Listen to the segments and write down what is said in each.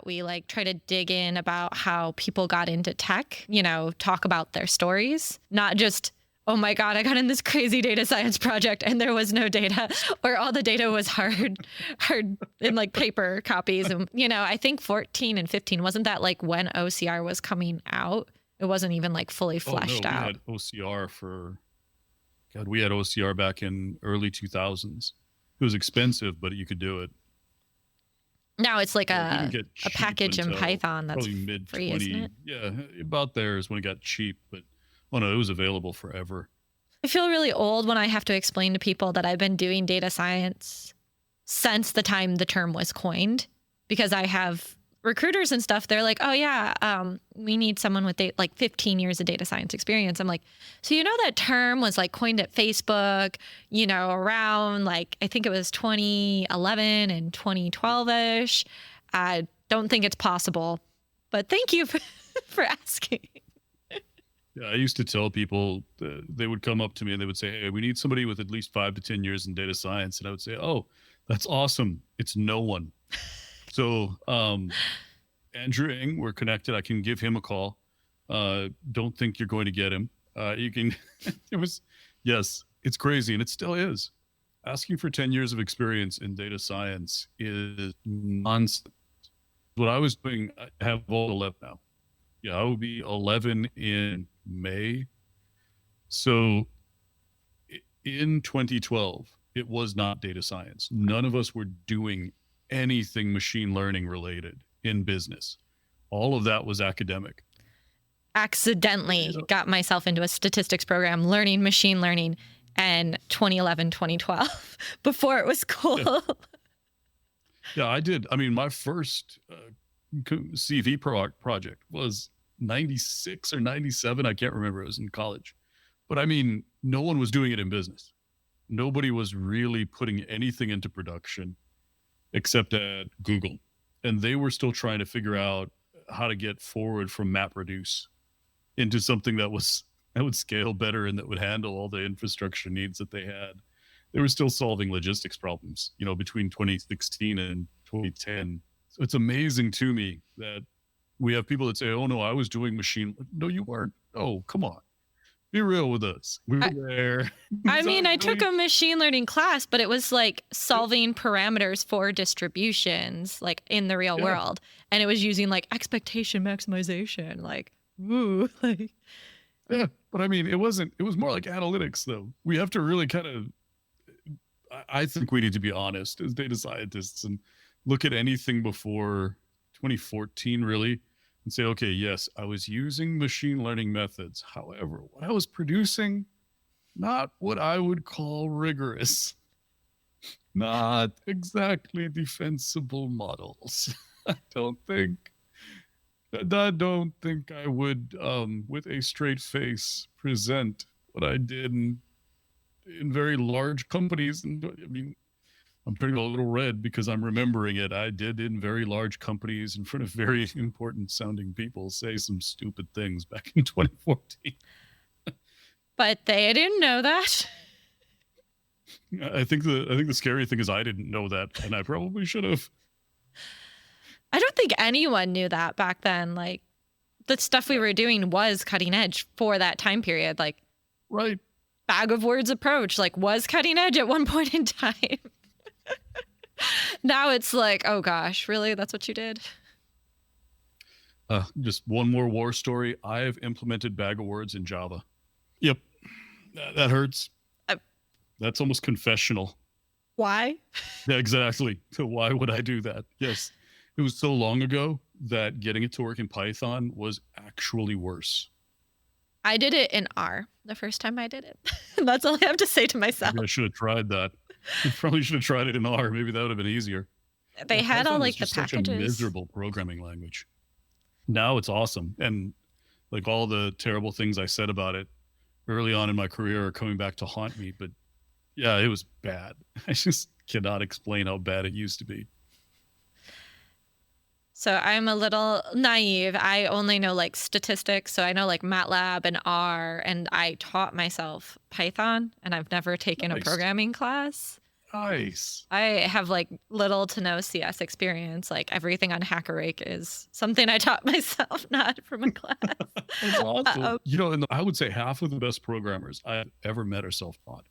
that we like try to dig in about how people got into tech, talk about their stories, not just, oh my God, I got in this crazy data science project and there was no data, or all the data was hard in like paper copies. And, I think 14 and 15, wasn't that like when OCR was coming out? It wasn't even like fully Oh no, fleshed we out. had OCR we had OCR back in early 2000s. It was expensive, but you could do it. Now it's like It didn't a get cheap package in until Python that's probably mid free, isn't 20. it? Yeah, about there is when it got cheap, but no, it was available forever. I feel really old when I have to explain to people that I've been doing data science since the time the term was coined, because I have recruiters and stuff. They're like, oh yeah, we need someone with like 15 years of data science experience. I'm like, so that term was like coined at Facebook, around like, I think it was 2011 and 2012ish. I don't think it's possible, but thank you for asking. Yeah, I used to tell people, they would come up to me and they would say, hey, we need somebody with at least 5 to 10 years in data science. And I would say, oh, that's awesome. It's no one. So Andrew Ng, we're connected. I can give him a call. Don't think you're going to get him. You can, yes, it's crazy. And it still is. Asking for 10 years of experience in data science is nonsense. What I was doing, I have all 11 now. Yeah, I will be 11 in May. So in 2012, it was not data science. None of us were doing anything machine learning related in business. All of that was academic. Accidentally got myself into a statistics program learning machine learning in 2011, 2012 before it was cool. Yeah, I did. I mean, my first CV project was 96 or 97. I can't remember. It was in college. But I mean, no one was doing it in business. Nobody was really putting anything into production except at Google. And they were still trying to figure out how to get forward from MapReduce into something that would scale better and that would handle all the infrastructure needs that they had. They were still solving logistics problems, between 2016 and 2010. So it's amazing to me that we have people that say, oh no, I was doing machine. No, you weren't. Oh, come on. Be real with us. We were there. I mean, I took a machine learning class, but it was like solving parameters for distributions, like in the real world. And it was using like expectation maximization, like, ooh, like. Yeah, but I mean, it was more like analytics though. We have to really kind of, I think we need to be honest as data scientists and look at anything before 2014 really and say, okay, yes, I was using machine learning methods. However, what I was producing, not what I would call rigorous, not exactly defensible models. I don't think I would, with a straight face, present what I did in very large companies. And I mean, I'm turning a little red because I'm remembering it. I did in very large companies in front of very important sounding people say some stupid things back in 2014. But they didn't know that. I think the scary thing is I didn't know that, and I probably should have. I don't think anyone knew that back then. Like, the stuff we were doing was cutting edge for that time period. Like, right. Bag of words approach, like, was cutting edge at one point in time. Now it's like, oh gosh, really? That's what you did? Just one more war story. I have implemented bag of words in Java. Yep. That hurts. That's almost confessional. Why? Yeah, exactly. So why would I do that? Yes. It was so long ago that getting it to work in Python was actually worse. I did it in R the first time I did it. That's all I have to say to myself. Maybe I should have tried that. I probably should have tried it in R. Maybe that would have been easier. They had all like the packages. packages. Such a miserable programming language. Now it's awesome. And like all the terrible things I said about it early on in my career are coming back to haunt me. But yeah, it was bad. I just cannot explain how bad it used to be. So I'm a little naive. I only know like statistics. So I know like MATLAB and R, and I taught myself Python, and I've never taken a programming class. Nice. I have like little to no CS experience. Like everything on HackerRake is something I taught myself, not from a class. That's awesome. Um, And I would say half of the best programmers I've ever met are self-taught.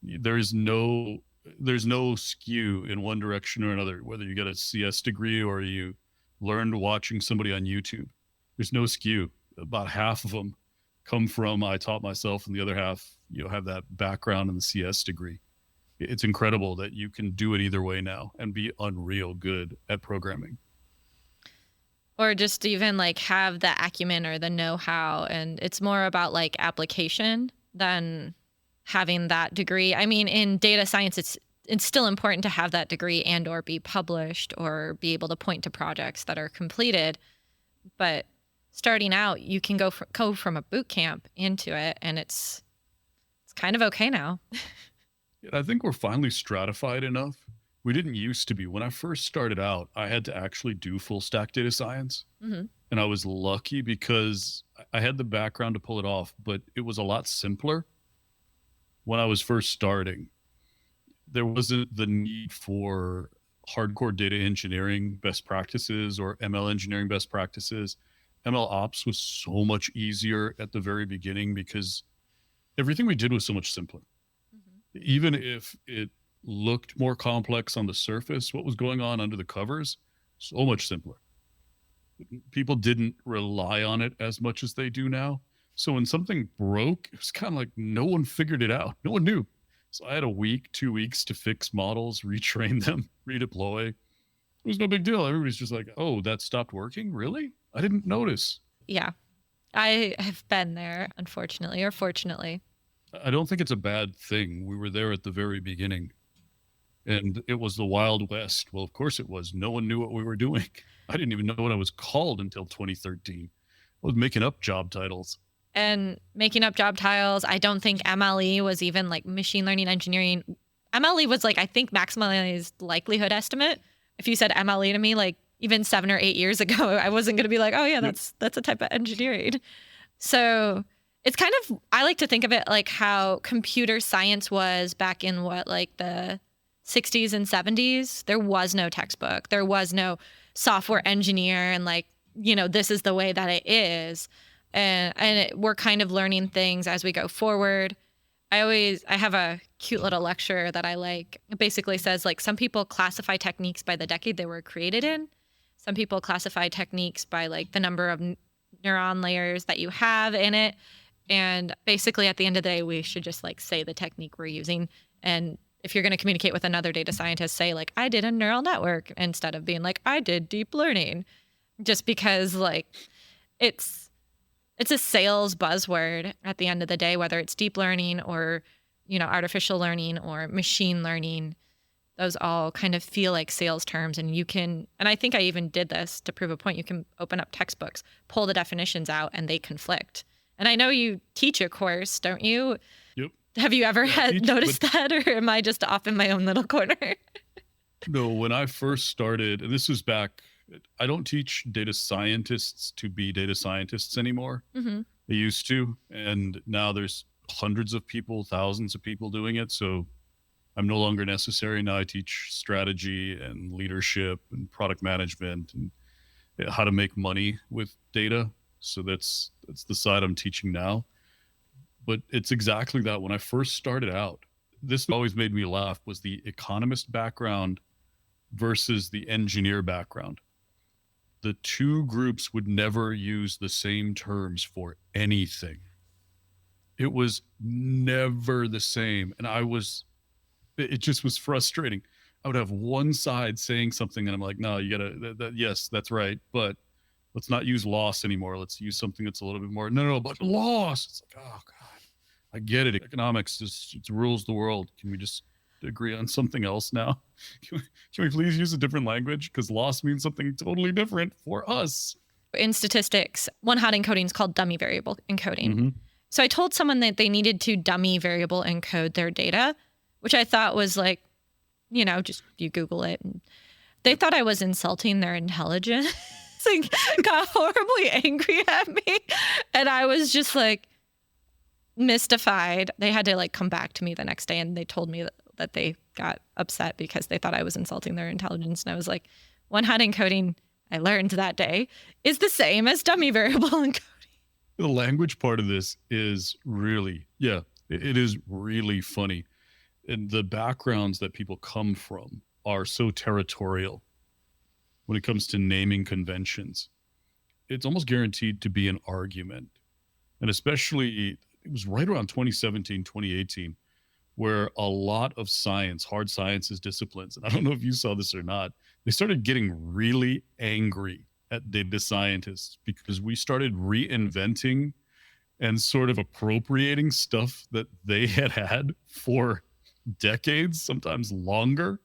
There's no there's no skew in one direction or another, whether you get a CS degree or you learned watching somebody on YouTube. There's no skew. About half of them come from I taught myself, and the other half, have that background in the CS degree. It's incredible that you can do it either way now and be unreal good at programming. or just even like have the acumen or the know-how, and it's more about like application than having that degree. I mean, in data science, it's still important to have that degree and or be published or be able to point to projects that are completed. But starting out, you can go from a boot camp into it, and it's kind of okay now. I think we're finally stratified enough. We didn't used to be. When I first started out, I had to actually do full stack data science. Hmm. And I was lucky because I had the background to pull it off, but it was a lot simpler when I was first starting. There wasn't the need for hardcore data engineering best practices or ML engineering best practices. ML ops was so much easier at the very beginning because everything we did was so much simpler. Hmm. Even if it looked more complex on the surface, what was going on under the covers, so much simpler. People didn't rely on it as much as they do now. So when something broke, it was kind of like no one figured it out. No one knew. So I had a week, 2 weeks to fix models, retrain them, redeploy. It was no big deal. Everybody's just like, oh, that stopped working? Really? I didn't notice. Yeah, I have been there, unfortunately or fortunately. I don't think it's a bad thing. We were there at the very beginning. And it was the Wild West. Well, of course it was. No one knew what we were doing. I didn't even know what I was called until 2013. I was making up job titles. And making up job titles, I don't think MLE was even like machine learning engineering. MLE was like, I think, maximized likelihood estimate. If you said MLE to me, like even 7 or 8 years ago, I wasn't going to be like, oh yeah, that's a type of engineering. So it's kind of, I like to think of it like how computer science was back in like the 60s and 70s. There was no textbook. There was no software engineer and like, this is the way that it is. And we're kind of learning things as we go forward. I have a cute little lecture that I like. It basically says like some people classify techniques by the decade they were created in. Some people classify techniques by like the number of neuron layers that you have in it. And basically at the end of the day, we should just like say the technique we're using. And if you're going to communicate with another data scientist, say like, I did a neural network instead of being like, I did deep learning. Just because like it's a sales buzzword at the end of the day, whether it's deep learning or, artificial learning or machine learning. Those all kind of feel like sales terms, and I think I even did this to prove a point. You can open up textbooks, pull the definitions out, and they conflict. And I know you teach a course, don't you? Yep. Have you ever noticed that, or am I just off in my own little corner? No, when I first started, and this was back, I don't teach data scientists to be data scientists anymore. Mm-hmm. They used to, and now there's hundreds of people, thousands of people doing it. So I'm no longer necessary. Now I teach strategy and leadership and product management and how to make money with data. So that's the side I'm teaching now. But it's exactly that. When I first started out, this always made me laugh, was the economist background versus the engineer background. The two groups would never use the same terms for anything. It was never the same. And it just was frustrating. I would have one side saying something and I'm like, no, you gotta, yes, that's right. But let's not use loss anymore. Let's use something that's a little bit more, no, but loss. It's like, oh God, I get it. Economics it rules the world. Can we just agree on something else now? Can we please use a different language? Because loss means something totally different for us. In statistics, one hot encoding is called dummy variable encoding. Mm-hmm. So I told someone that they needed to dummy variable encode their data, which I thought was like, just you Google it. And they thought I was insulting their intelligence. Like, got horribly angry at me. And I was just like mystified. They had to like come back to me the next day and they told me that they got upset because they thought I was insulting their intelligence. And I was like, one-hot encoding, I learned that day, is the same as dummy variable encoding. The language part of this is really, it is really funny. And the backgrounds that people come from are so territorial when it comes to naming conventions. It's almost guaranteed to be an argument. And especially, it was right around 2017, 2018, where a lot of science, hard sciences disciplines, and I don't know if you saw this or not, they started getting really angry at data scientists because we started reinventing and sort of appropriating stuff that they had for decades, sometimes longer.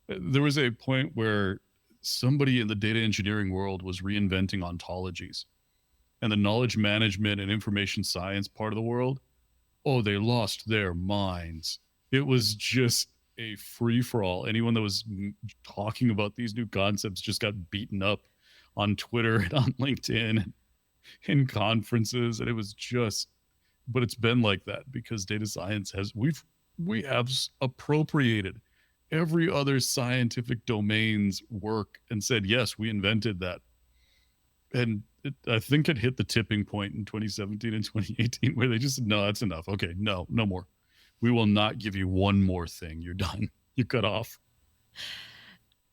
There was a point where somebody in the data engineering world was reinventing ontologies, and the knowledge management and information science part of the world, oh, they lost their minds. It was just a free-for-all. Anyone that was talking about these new concepts just got beaten up on Twitter and on LinkedIn and in conferences. And it was just, but it's been like that because data science we have appropriated every other scientific domain's work and said, yes, we invented that. And I think it hit the tipping point in 2017 and 2018 where they just said, no, that's enough. Okay, no more. We will not give you one more thing. You're done. You're cut off.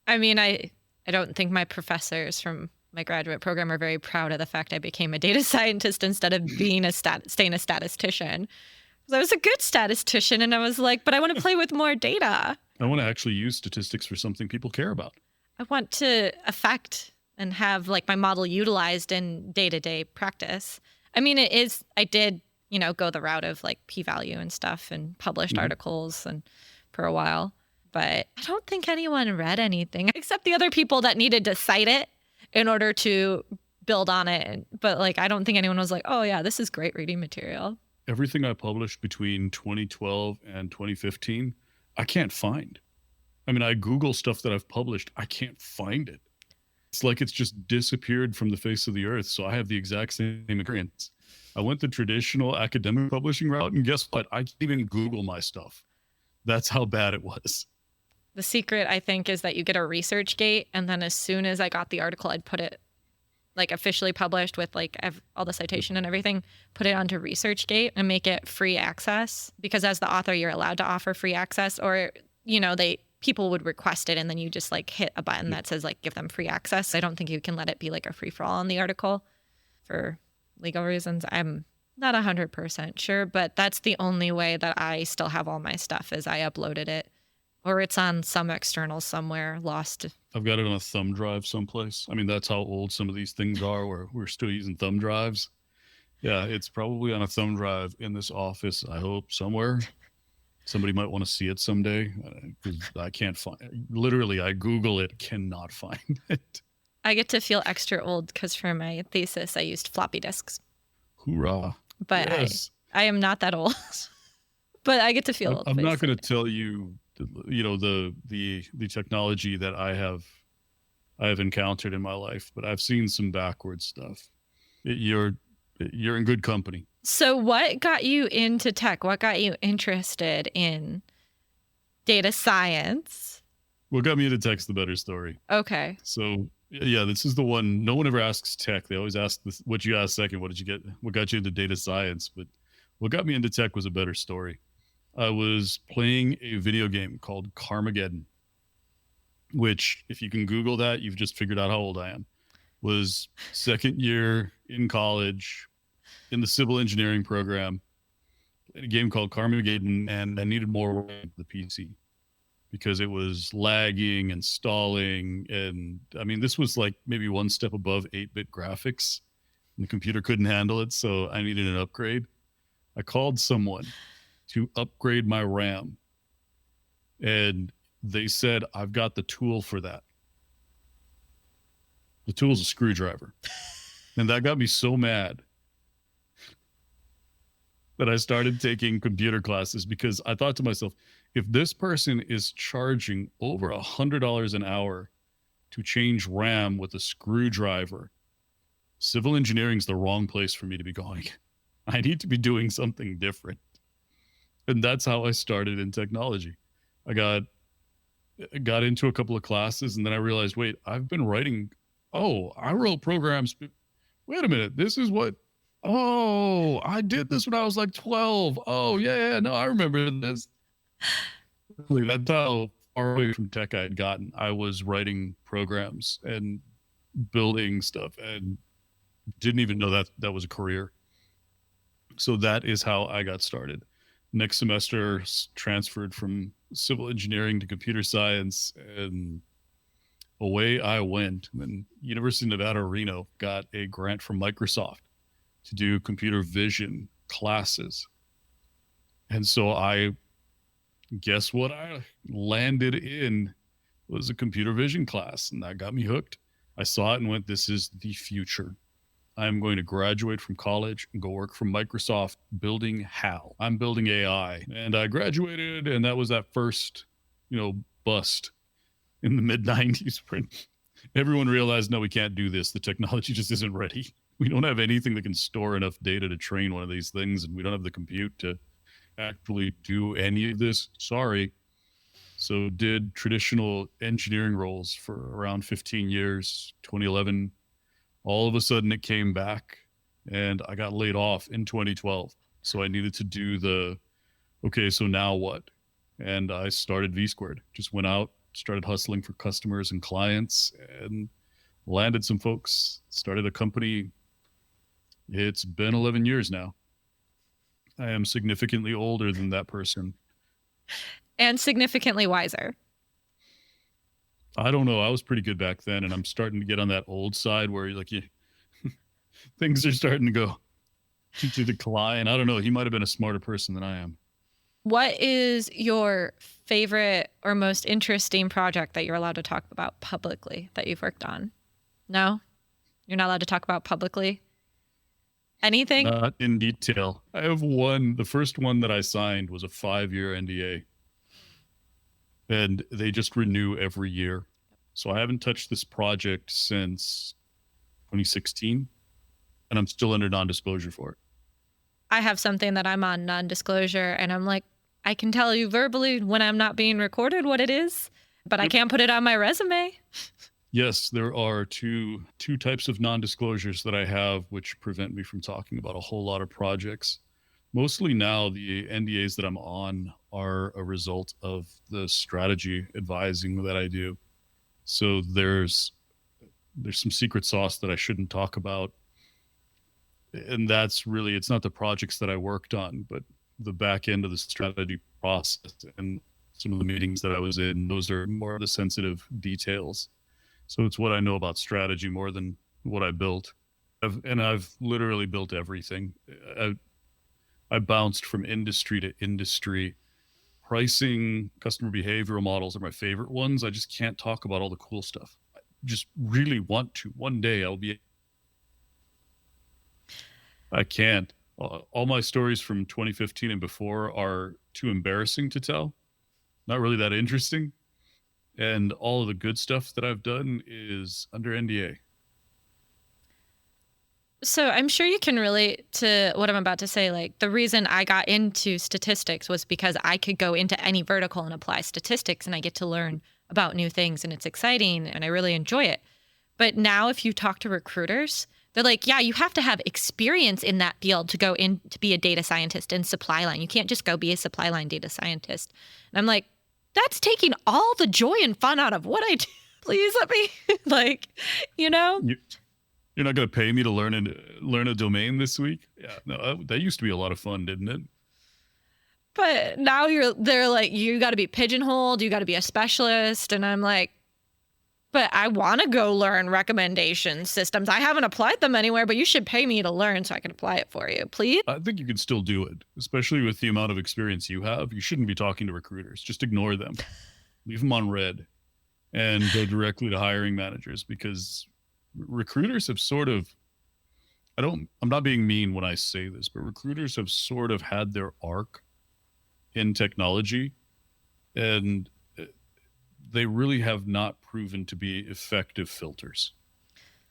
I mean, I don't think my professors from my graduate program are very proud of the fact I became a data scientist instead of being staying a statistician. Because I was a good statistician, and I was like, but I want to play with more data. I want to actually use statistics for something people care about. I want to affect and have like my model utilized in day-to-day practice. I mean, I did, go the route of like p-value and stuff and published articles and for a while, but I don't think anyone read anything except the other people that needed to cite it in order to build on it. But like, I don't think anyone was like, oh yeah, this is great reading material. Everything I published between 2012 and 2015, I can't find. I mean, I Google stuff that I've published. I can't find it. It's like it's just disappeared from the face of the earth. So I have the exact same experience. I went the traditional academic publishing route, and guess what? I can't even Google my stuff. That's how bad it was. The secret, I think, is that you get a research gate, and then as soon as I got the article, I'd put it like officially published with like all the citation and everything, put it onto ResearchGate and make it free access, because as the author, you're allowed to offer free access, or, people would request it and then you just like hit a button that says like give them free access. I don't think you can let it be like a free for all on the article for legal reasons. I'm not 100% sure, but that's the only way that I still have all my stuff is I uploaded it, or it's on some external somewhere lost. I've got it on a thumb drive someplace. I mean, that's how old some of these things are, where we're still using thumb drives. Yeah, it's probably on a thumb drive in this office, I hope, somewhere. Somebody might want to see it someday, because I can't find it. Literally, I Google it, cannot find it. I get to feel extra old because for my thesis, I used floppy disks. Hoorah. But yes. I am not that old. But I get to feel old. I'm not going to tell you, the technology that I have encountered in my life, but I've seen some backward stuff. You're in good company. So what got you into tech? What got you interested in data science? What got me into tech's the better story. Okay. So yeah, this is the one. No one ever asks tech. They always ask this, what you asked second. What got you into data science? But what got me into tech was a better story. I was playing a video game called Carmageddon, which if you can Google that, you've just figured out how old I am. Was second year in college in the civil engineering program, a game called Carmageddon, and I needed more RAM for the PC because it was lagging and stalling. And I mean, this was like maybe one step above 8-bit graphics, and the computer couldn't handle it. So I needed an upgrade. I called someone to upgrade my RAM, and they said, I've got the tool for that. The tool's a screwdriver. And that got me so mad that I started taking computer classes, because I thought to myself, if this person is charging over $100 an hour to change RAM with a screwdriver, civil engineering is the wrong place for me to be going. I need to be doing something different. And that's how I started in technology. I got got into a couple of classes, and then I realized, wait, I've been writing. Oh, I wrote programs. Wait a minute. This is what. Oh, I did this when I was like 12. Oh, yeah. No, I remember this. Really, that's how far away from tech I had gotten. I was writing programs and building stuff and didn't even know that that was a career. So that is how I got started. Next semester, transferred from civil engineering to computer science, and away I went. And then University of Nevada, Reno got a grant from Microsoft to do computer vision classes. And so I guess what I landed in was a computer vision class, and that got me hooked. I saw it and went, this is the future. I'm going to graduate from college and go work for Microsoft building HAL. I'm building AI. And I graduated, and that was that first, bust in the mid 90s when everyone realized, no, we can't do this. The technology just isn't ready. We don't have anything that can store enough data to train one of these things, and we don't have the compute to actually do any of this. Sorry. So did traditional engineering roles for around 15 years, 2011. All of a sudden it came back, and I got laid off in 2012. So I needed to do okay, so now what? And I started V Squared. Just went out, started hustling for customers and clients, and landed some folks, started a company. It's been 11 years now. I am significantly older than that person. And significantly wiser. I don't know. I was pretty good back then, and I'm starting to get on that old side where things are starting to go to decline. I don't know. He might have been a smarter person than I am. What is your favorite or most interesting project that you're allowed to talk about publicly that you've worked on? No? You're not allowed to talk about publicly? Anything? Not in detail. I have one. The first one that I signed was a 5-year NDA. And they just renew every year. So I haven't touched this project since 2016, and I'm still under non-disclosure for it. I have something that I'm on non-disclosure, and I'm like, I can tell you verbally when I'm not being recorded what it is, but I can't put it on my resume. Yes, there are two types of non-disclosures that I have which prevent me from talking about a whole lot of projects. Mostly now, the NDAs that I'm on are a result of the strategy advising that I do. So there's some secret sauce that I shouldn't talk about. And that's really, it's not the projects that I worked on, but the back end of the strategy process and some of the meetings that I was in. Those are more of the sensitive details. So it's what I know about strategy more than what I built. I've literally built everything. I bounced from industry to industry. Pricing, customer behavioral models are my favorite ones. I just can't talk about all the cool stuff. I just really want to. One day I can't. All my stories from 2015 and before are too embarrassing to tell. Not really that interesting. And all of the good stuff that I've done is under NDA. So I'm sure you can relate to what I'm about to say. Like, the reason I got into statistics was because I could go into any vertical and apply statistics, and I get to learn about new things, and it's exciting and I really enjoy it. But now if you talk to recruiters, they're like, yeah, you have to have experience in that field to go in to be a data scientist in supply line. You can't just go be a supply line data scientist. And I'm like, that's taking all the joy and fun out of what I do. Please let me, You're not going to pay me to learn a domain this week? Yeah, no, that used to be a lot of fun, didn't it? But now they're like, you got to be pigeonholed. You got to be a specialist. And I'm like, but I want to go learn recommendation systems. I haven't applied them anywhere, but you should pay me to learn so I can apply it for you, please. I think you can still do it, especially with the amount of experience you have. You shouldn't be talking to recruiters. Just ignore them. Leave them on red and go directly to hiring managers, because recruiters have sort of, I'm not being mean when I say this, but recruiters have sort of had their arc in technology, and they really have not proven to be effective filters.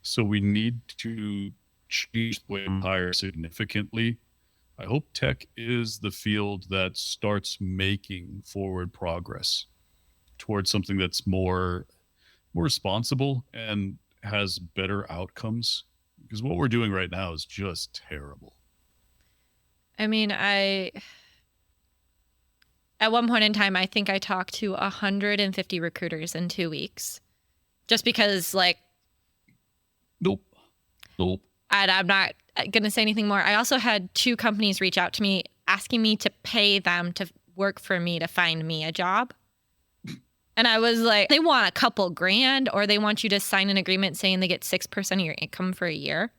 So we need to change the way we hire significantly. I hope tech is the field that starts making forward progress. towards something that's more responsible and has better outcomes, because what we're doing right now is just terrible. I mean, at one point in time, I think I talked to 150 recruiters in 2 weeks, just because, like, Nope. and I'm not going to say anything more. I also had 2 companies reach out to me asking me to pay them to work for me to find me a job. And I was like, they want a couple grand, or they want you to sign an agreement saying they get 6% of your income for a year.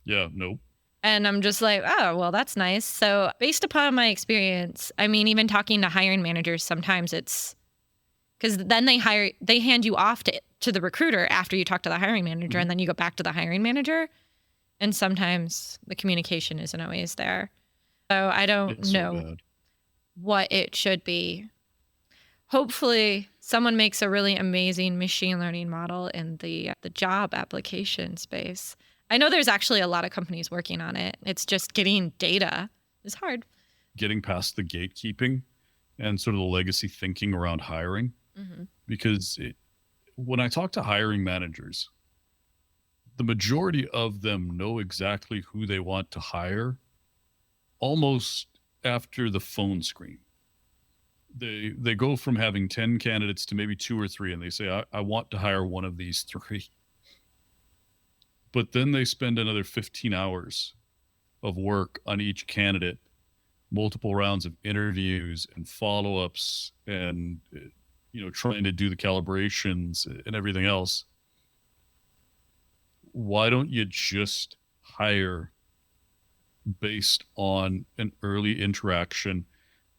Yeah, nope. And I'm just like, oh, well, that's nice. So based upon my experience, I mean, even talking to hiring managers, sometimes it's because then they hand you off to the recruiter after you talk to the hiring manager, and then you go back to the hiring manager. And sometimes the communication isn't always there. So I don't know what it should be. Hopefully someone makes a really amazing machine learning model in the job application space. I know there's actually a lot of companies working on it. It's just getting data is hard. Getting past the gatekeeping and sort of the legacy thinking around hiring. Because when I talk to hiring managers, the majority of them know exactly who they want to hire almost after the phone screen. They go from having 10 candidates to maybe 2 or 3, and they say, I want to hire one of these 3. But then they spend another 15 hours of work on each candidate, multiple rounds of interviews and follow-ups, and trying to do the calibrations and everything else. Why don't you just hire based on an early interaction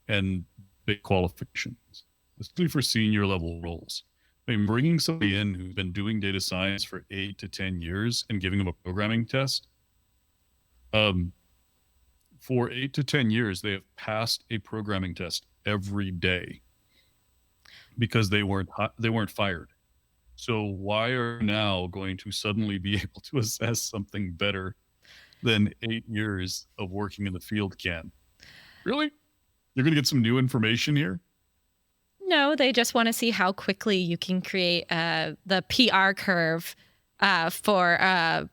and big qualifications, especially for senior level roles? I mean, bringing somebody in who's been doing data science for 8 to 10 years and giving them a programming test, for 8 to 10 years, they have passed a programming test every day because they weren't fired. So why are you now going to suddenly be able to assess something better than 8 years of working in the field can? Really? You're going to get some new information here? No, they just want to see how quickly you can create the PR curve for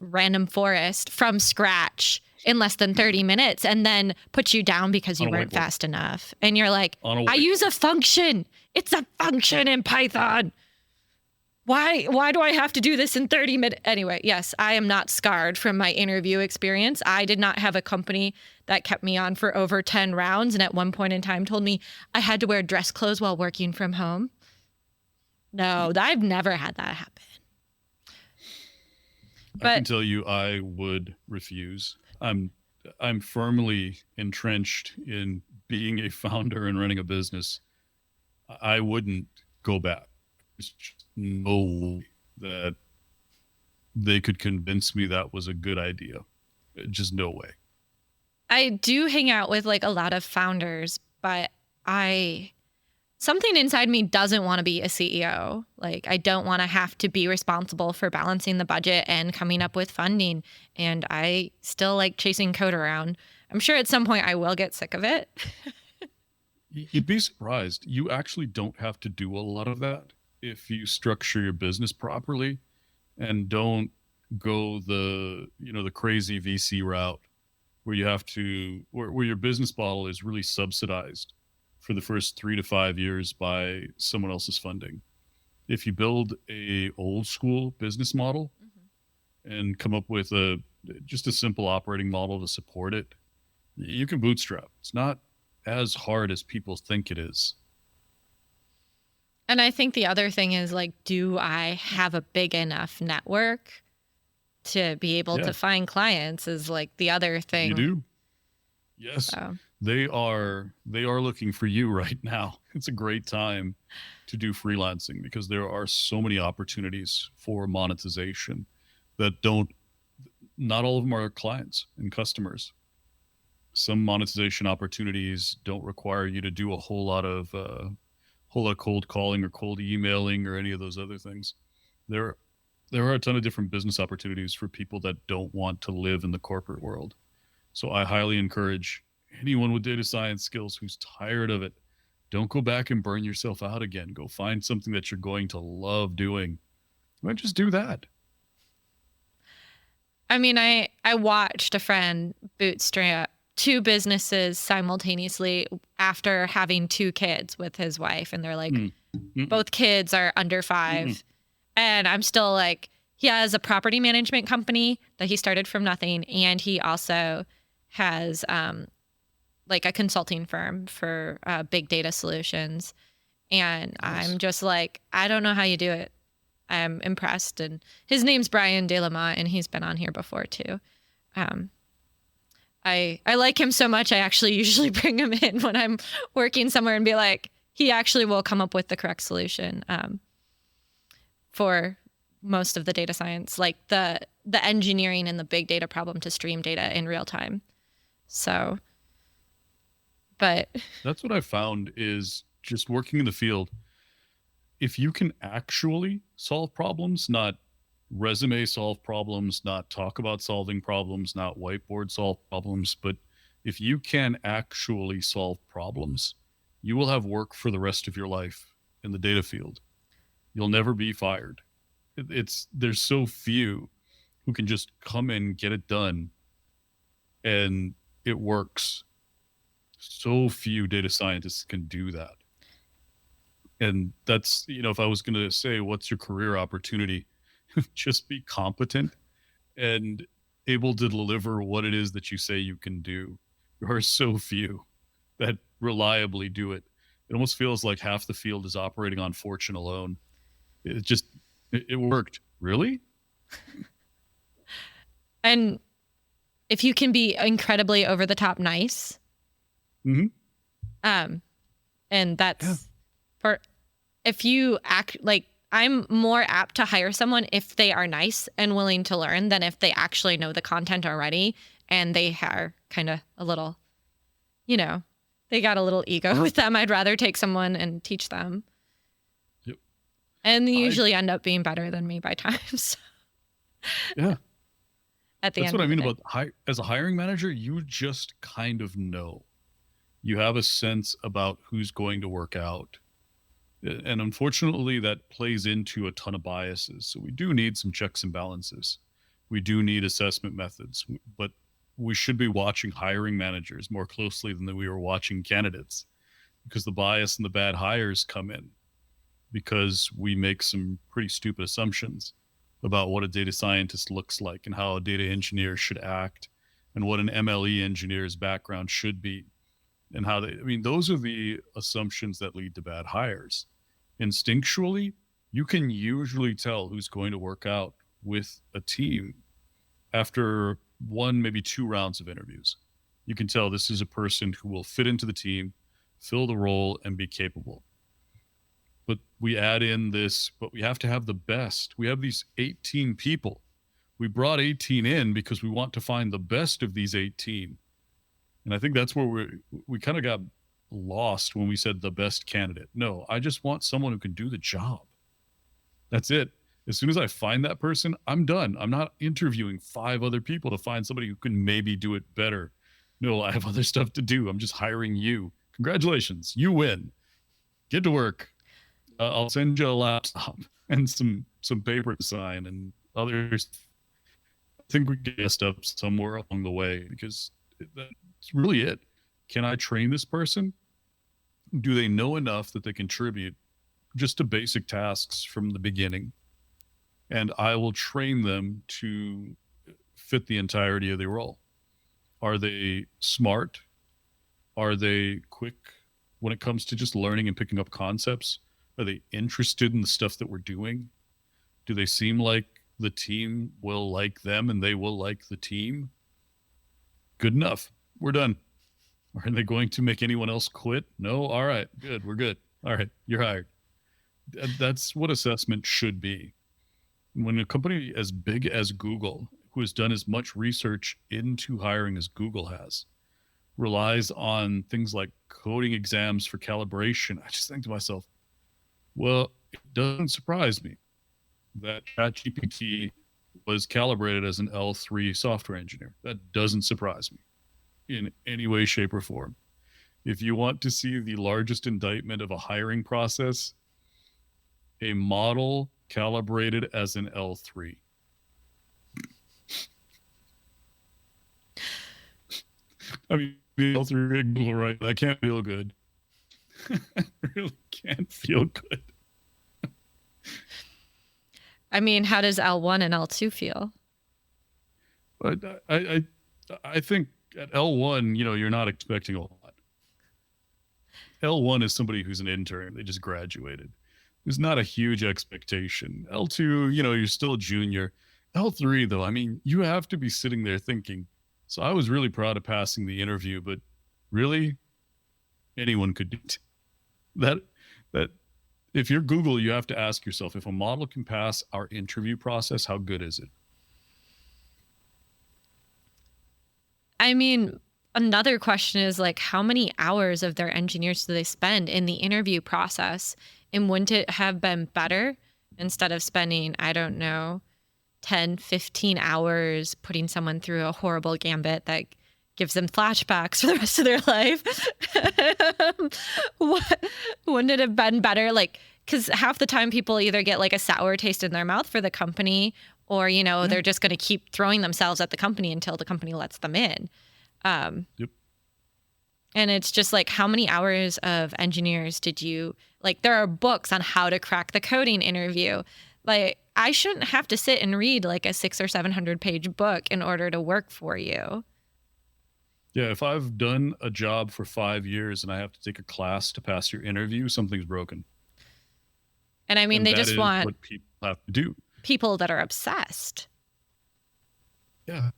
random forest from scratch in less than 30 minutes, and then put you down because you weren't fast enough. And you're like, I use a function. It's a function in Python. Why do I have to do this in 30 minutes? Anyway, yes, I am not scarred from my interview experience. I did not have a company that kept me on for over 10 rounds, and at one point in time told me I had to wear dress clothes while working from home. No, I've never had that happen. But I can tell you I would refuse. I'm firmly entrenched in being a founder and running a business. I wouldn't go back. There's just no way that they could convince me that was a good idea. Just no way. I do hang out with like a lot of founders, but something inside me doesn't want to be a CEO. Like, I don't want to have to be responsible for balancing the budget and coming up with funding. And I still like chasing code around. I'm sure at some point I will get sick of it. You'd be surprised. You actually don't have to do a lot of that if you structure your business properly and don't go the crazy VC route where you have to, where your business model is really subsidized for the first 3 to 5 years by someone else's funding. If you build a old school business model and come up with just a simple operating model to support it, you can bootstrap. It's not as hard as people think it is. And I think the other thing is, like, do I have a big enough network to be able to find clients is like the other thing. You do. Yes. So. They are looking for you right now. It's a great time to do freelancing because there are so many opportunities for monetization that not all of them are clients and customers. Some monetization opportunities don't require you to do a whole lot of cold calling or cold emailing or any of those other things. There are a ton of different business opportunities for people that don't want to live in the corporate world. So I highly encourage anyone with data science skills who's tired of it Don't go back and burn yourself out again. Go find something that you're going to love doing. Might just do that. I mean, I watched a friend bootstrap 2 businesses simultaneously after having 2 kids with his wife, and they're like, both kids are under 5. And I'm still like, he has a property management company that he started from nothing, and he also has like a consulting firm for big data solutions. And Nice. I'm just like, I don't know how you do it. I'm impressed. And his name's Brian De Lama, and he's been on here before too. I like him so much, I actually usually bring him in when I'm working somewhere and be like, he actually will come up with the correct solution for most of the data science, like the engineering and the big data problem to stream data in real time. So, but that's what I found is just working in the field. If you can actually solve problems, not resume solve problems, not talk about solving problems, not whiteboard solve problems, but if you can actually solve problems, you will have work for the rest of your life in the data field. You'll never be fired. There's so few who can just come in, get it done, and it works. So few data scientists can do that. And that's, if I was going to say, what's your career opportunity? Just be competent and able to deliver what it is that you say you can do. There are so few that reliably do it. It almost feels like half the field is operating on fortune alone. It worked. Really? And if you can be incredibly over the top nice, and that's for, if you act like, I'm more apt to hire someone if they are nice and willing to learn than if they actually know the content already and they are kind of a little, they got a little ego with them. I'd rather take someone and teach them. Yep. And they usually end up being better than me by times. Yeah. At the That's end what I mean of about as a hiring manager, you just kind of know. You have a sense about who's going to work out. And unfortunately, that plays into a ton of biases. So we do need some checks and balances. We do need assessment methods, but we should be watching hiring managers more closely than we were watching candidates, because the bias and the bad hires come in because we make some pretty stupid assumptions about what a data scientist looks like and how a data engineer should act and what an MLE engineer's background should be and how those are the assumptions that lead to bad hires. Instinctually, you can usually tell who's going to work out with a team after 1, maybe 2 rounds of interviews. You can tell this is a person who will fit into the team, fill the role, and be capable. But we add in this, but we have to have the best. We have these 18 people. We brought 18 in because we want to find the best of these 18. And I think that's where we kind of got lost when we said the best candidate. No, I just want someone who can do the job. That's it. As soon as I find that person, I'm done. I'm not interviewing 5 other people to find somebody who can maybe do it better. No, I have other stuff to do. I'm just hiring you. Congratulations. You win. Get to work. I'll send you a laptop and some paper to sign and others. I think we get messed up somewhere along the way because that's really it. Can I train this person? Do they know enough that they contribute just to basic tasks from the beginning? And I will train them to fit the entirety of the role. Are they smart? Are they quick when it comes to just learning and picking up concepts? Are they interested in the stuff that we're doing? Do they seem like the team will like them and they will like the team? Good enough. We're done. Are they going to make anyone else quit? No? All right. Good. We're good. All right. You're hired. That's what assessment should be. When a company as big as Google, who has done as much research into hiring as Google has, relies on things like coding exams for calibration, I just think to myself, well, it doesn't surprise me that ChatGPT was calibrated as an L3 software engineer. That doesn't surprise me in any way, shape, or form. If you want to see the largest indictment of a hiring process, a model calibrated as an L3. I mean, the L3 Google, right? That can't feel good. Really can't feel good. I mean, how does L1 and L2 feel? But I think at L1, you're not expecting a lot. L1 is somebody who's an intern. They just graduated. There's not a huge expectation. L2, you're still a junior. L3, though, I mean, you have to be sitting there thinking. So I was really proud of passing the interview, but really, anyone could do it. That if you're Google, you have to ask yourself, if a model can pass our interview process, how good is it? I mean, another question is like, how many hours of their engineers do they spend in the interview process? And wouldn't it have been better instead of spending, I don't know, 10, 15 hours putting someone through a horrible gambit that gives them flashbacks for the rest of their life? Wouldn't it have been better? Like, because half the time people either get like a sour taste in their mouth for the company, or, they're just going to keep throwing themselves at the company until the company lets them in. Yep. And it's just like, how many hours of engineers did you, like, there are books on how to crack the coding interview. Like, I shouldn't have to sit and read like a 600 or 700 page book in order to work for you. Yeah, if I've done a job for 5 years and I have to take a class to pass your interview, something's broken. And I mean, they just want what people have to do. People that are obsessed. Yeah.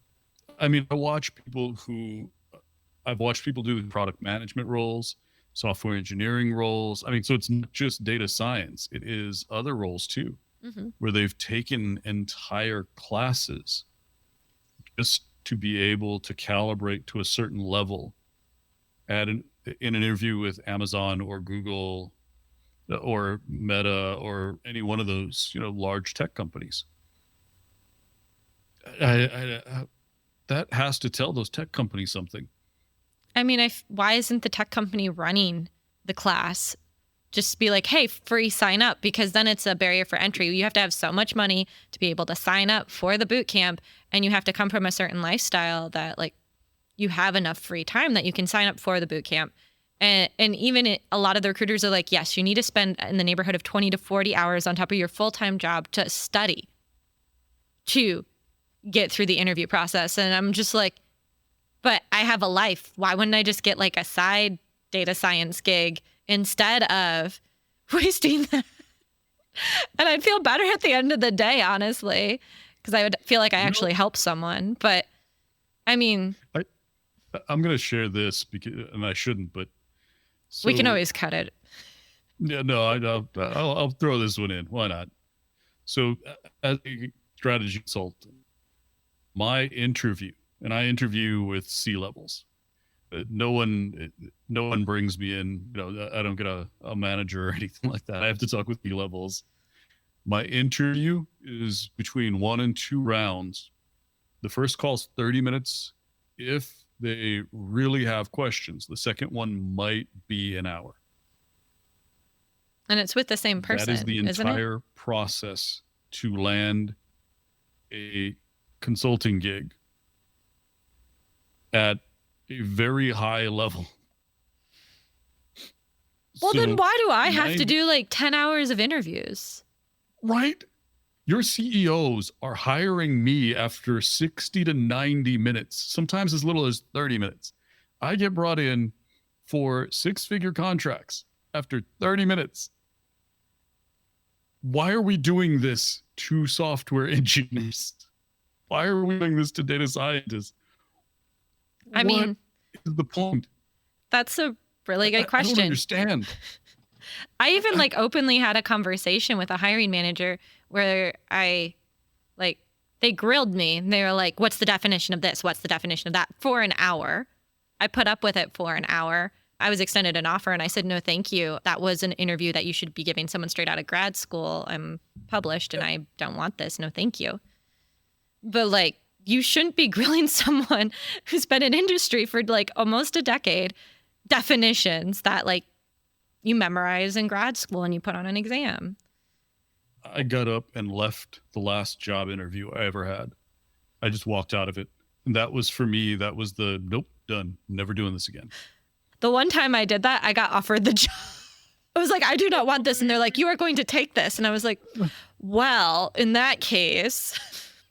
I mean, I've watched people do product management roles, software engineering roles. I mean, so it's not just data science. It is other roles too, where they've taken entire classes just to be able to calibrate to a certain level in an interview with Amazon or Google or Meta or any one of those, large tech companies. That has to tell those tech companies something. I mean, why isn't the tech company running the class? Just be like, hey, free sign up, because then it's a barrier for entry. You have to have so much money to be able to sign up for the boot camp, and you have to come from a certain lifestyle that like you have enough free time that you can sign up for the boot camp. And even a lot of the recruiters are like, yes, you need to spend in the neighborhood of 20 to 40 hours on top of your full-time job to study to get through the interview process. And I'm just like, but I have a life. Why wouldn't I just get like a side data science gig instead of wasting that? And I'd feel better at the end of the day, honestly, because I would feel like I actually helped someone. But I mean, I'm going to share this and I shouldn't, but we can always cut it. Yeah, no, I'll throw this one in. Why not? So as a strategy consultant, my interview, and I interview with C-levels. No one brings me in. I don't get a manager or anything like that. I have to talk with C-levels. My interview is between 1 and 2 rounds. The first call's 30 minutes. If they really have questions, the second one might be an hour. And it's with the same person. That is the entire process to land a consulting gig at a very high level. Well, then why do I have to do like 10 hours of interviews? Right? Your CEOs are hiring me after 60 to 90 minutes, sometimes as little as 30 minutes. I get brought in for 6-figure contracts after 30 minutes. Why are we doing this to software engineers? Why are we doing this to data scientists? I mean, what is the point? That's a really good question. I don't understand. I even like openly had a conversation with a hiring manager where they grilled me and they were like, what's the definition of this? What's the definition of that? For an hour. I put up with it for an hour. I was extended an offer and I said, no, thank you. That was an interview that you should be giving someone straight out of grad school. I'm published and I don't want this. No, thank you. But like, you shouldn't be grilling someone who's been in industry for like almost a decade, definitions that like you memorize in grad school and you put on an exam. I got up and left the last job interview I ever had. I just walked out of it. And that was for me, that was the nope, done. Never doing this again. The one time I did that, I got offered the job. I was like, I do not want this. And they're like, you are going to take this. And I was like, well, in that case.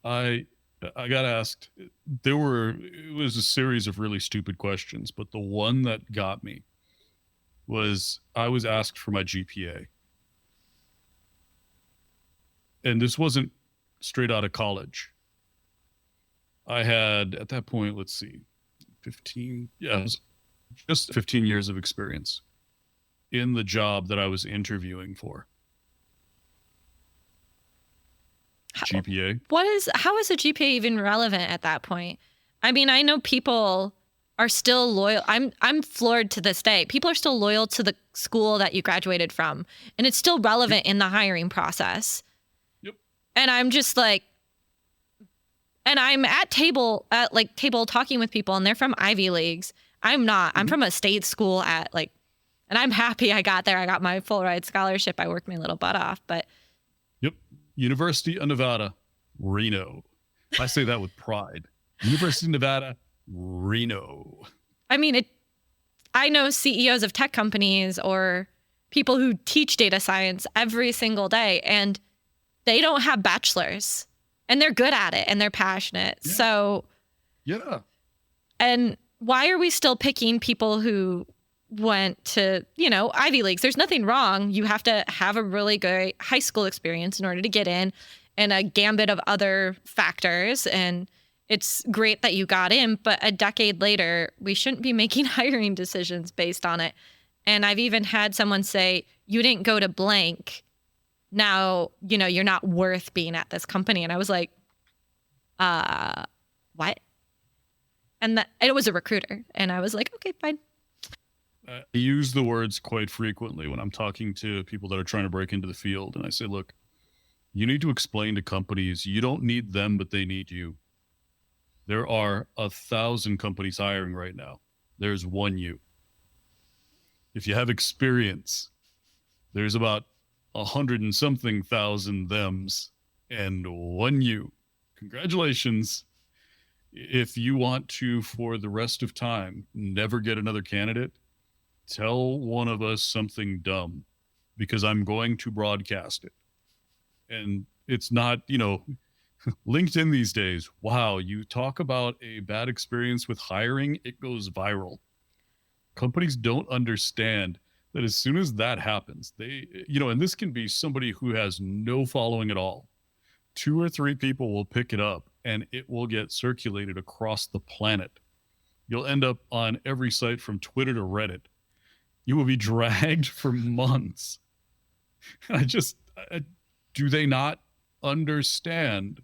I got asked, it was a series of really stupid questions, but the one that got me was I was asked for my GPA. And this wasn't straight out of college. I had, at that point, let's see, 15, yeah, it was just 15 years of experience in the job that I was interviewing for. GPA. How is a GPA even relevant at that point? I mean, I know people are still loyal. I'm floored to this day. People are still loyal to the school that you graduated from, and it's still relevant in the hiring process. Yep. And I'm just like, and I'm at table talking with people, and they're from Ivy Leagues. I'm not. I'm from a state school and I'm happy I got there. I got my full ride scholarship. I worked my little butt off, but. Yep. University of Nevada, Reno. I say that with pride. University of Nevada, Reno. I mean, I know CEOs of tech companies or people who teach data science every single day, and they don't have bachelors, and they're good at it, and they're passionate. Yeah. So, yeah. And why are we still picking people who went to, Ivy Leagues? There's nothing wrong. You have to have a really good high school experience in order to get in, and a gambit of other factors. And it's great that you got in, but a decade later, we shouldn't be making hiring decisions based on it. And I've even had someone say, you didn't go to blank. Now, you're not worth being at this company. And I was like, what? And it was a recruiter. And I was like, okay, fine. I use the words quite frequently when I'm talking to people that are trying to break into the field. And I say, look, you need to explain to companies, you don't need them, but they need you. There are 1,000 companies hiring right now. There's one you. If you have experience, there's about 100 and something thousand thems and one you. Congratulations. If you want to, for the rest of time, never get another candidate, tell one of us something dumb, because I'm going to broadcast it. And it's not, LinkedIn these days. Wow, you talk about a bad experience with hiring, it goes viral. Companies don't understand that as soon as that happens, they, and this can be somebody who has no following at all. 2 or 3 people will pick it up and it will get circulated across the planet. You'll end up on every site from Twitter to Reddit. You will be dragged for months. Do they not understand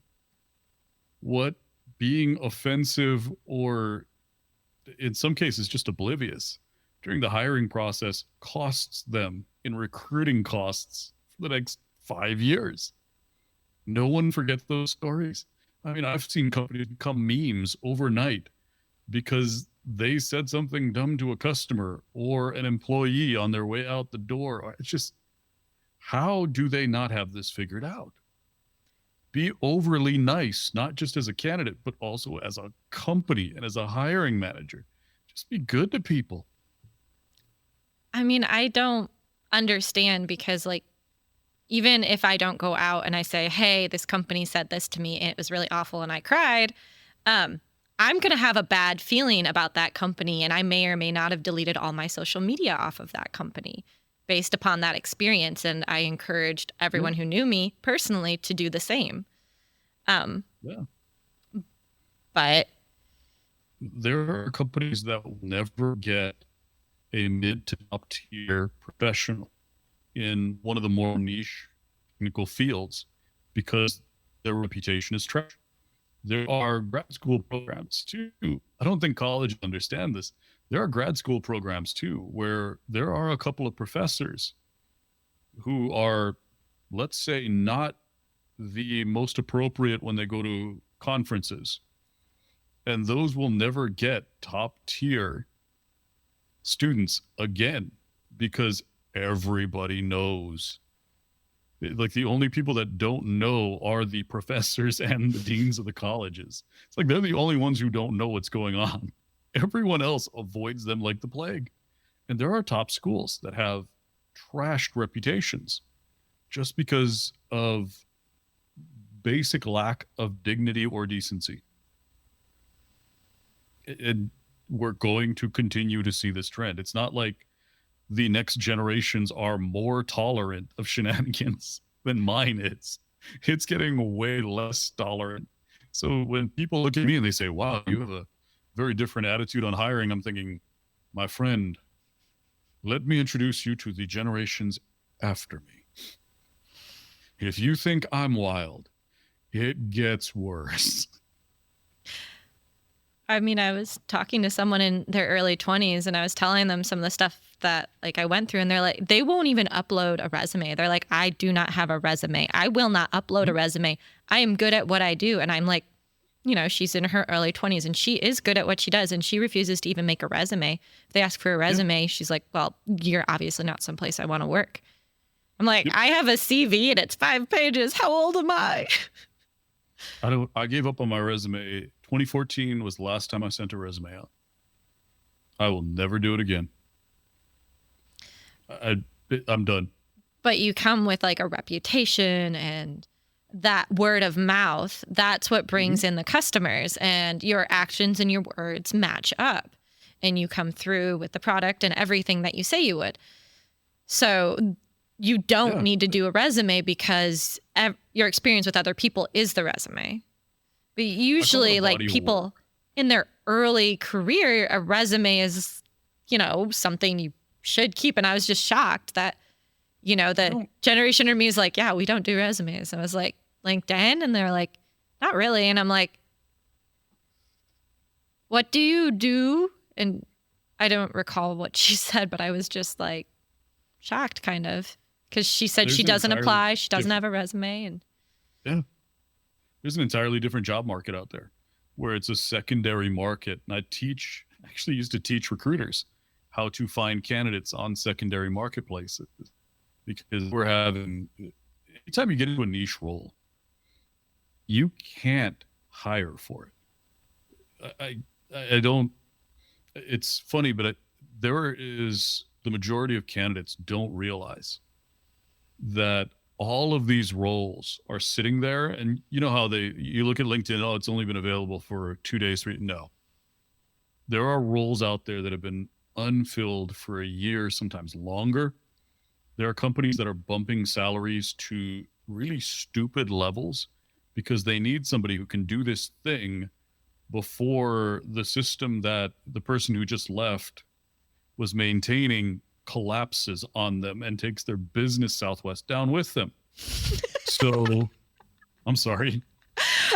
what being offensive, or in some cases just oblivious, during the hiring process costs them in recruiting costs for the next 5 years? No one forgets those stories. I mean, I've seen companies become memes overnight because they said something dumb to a customer or an employee on their way out the door. It's just, how do they not have this figured out? Be overly nice, not just as a candidate, but also as a company and as a hiring manager. Just be good to people. I mean, I don't understand, because even if I don't go out and I say, hey, this company said this to me and it was really awful and I cried, I'm going to have a bad feeling about that company, and I may or may not have deleted all my social media off of that company based upon that experience. And I encouraged everyone who knew me personally to do the same. But there are companies that will never get a mid to top tier professional in one of the more niche technical fields because their reputation is trash. There are grad school programs too. I don't think college understand this. There are grad school programs too, where there are a couple of professors who are, let's say, not the most appropriate when they go to conferences. And those will never get top tier students again, because everybody knows. Like the only people that don't know are the professors and the deans of the colleges. It's like they're the only ones who don't know what's going on. Everyone else avoids them like the plague. And there are top schools that have trashed reputations just because of basic lack of dignity or decency. And we're going to continue to see this trend. It's not like the next generations are more tolerant of shenanigans than mine is. It's getting way less tolerant. So when people look at me and they say, wow, you have a very different attitude on hiring, I'm thinking, my friend, let me introduce you to the generations after me. If you think I'm wild, it gets worse. I mean, I was talking to someone in their early 20s and I was telling them some of the stuff that like I went through, and they're like, they won't even upload a resume. They're like, I do not have a resume. I will not upload a resume. I am good at what I do. And I'm like, you know, she's in her early 20s and she is good at what she does, and she refuses to even make a resume. If they ask for a resume, she's like, well, you're obviously not someplace I want to work. I'm like, I have a CV and it's 5 pages. How old am I? I gave up on my resume. 2014 was the last time I sent a resume out. I will never do it again. I'm done. But you come with like a reputation and that word of mouth. That's what brings in the customers, and your actions and your words match up, and you come through with the product and everything that you say you would. So you don't need to do a resume because your experience with other people is the resume. But usually like people in their early career, a resume is, you know, something you should keep. And I was just shocked that, you know, the generation of me is like, yeah, we don't do resumes. And I was like, LinkedIn? And they're like, not really. And I'm like, what do you do? And I don't recall what she said, but I was just like shocked kind of, because she said she doesn't apply. She doesn't have a resume. And there's an entirely different job market out there where it's a secondary market. And I actually used to teach recruiters how to find candidates on secondary marketplaces, because we're having, anytime you get into a niche role, you can't hire for it. I don't, it's funny, but the majority of candidates don't realize that all of these roles are sitting there. And you know how you look at LinkedIn, oh, it's only been available for 2 days, 3. No, there are roles out there that have been unfilled for a year, sometimes longer. There are companies that are bumping salaries to really stupid levels because they need somebody who can do this thing before the system that the person who just left was maintaining collapses on them and takes their business Southwest down with them. So I'm sorry.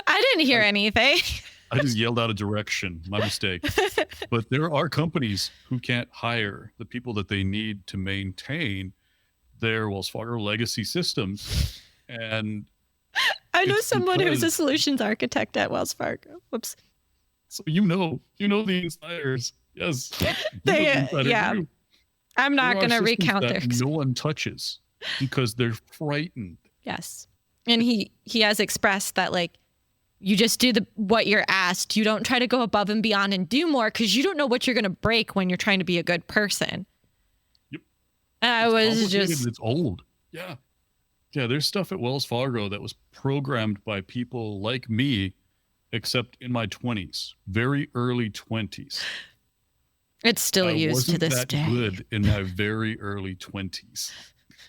I didn't hear anything. I just yelled out a direction. My mistake. But there are companies who can't hire the people that they need to maintain their Wells Fargo legacy systems. And I know someone who's a solutions architect at Wells Fargo. Whoops. So you know the insiders. Yes. Yeah. I'm not going to recount their. No one touches because they're frightened. Yes. And he has expressed that, like, you just do what you're asked. You don't try to go above and beyond and do more because you don't know what you're going to break when you're trying to be a good person. Yep. And it's old. Yeah. Yeah. There's stuff at Wells Fargo that was programmed by people like me, except in my 20s, very early 20s. It's still used to this day. Good in my very early 20s.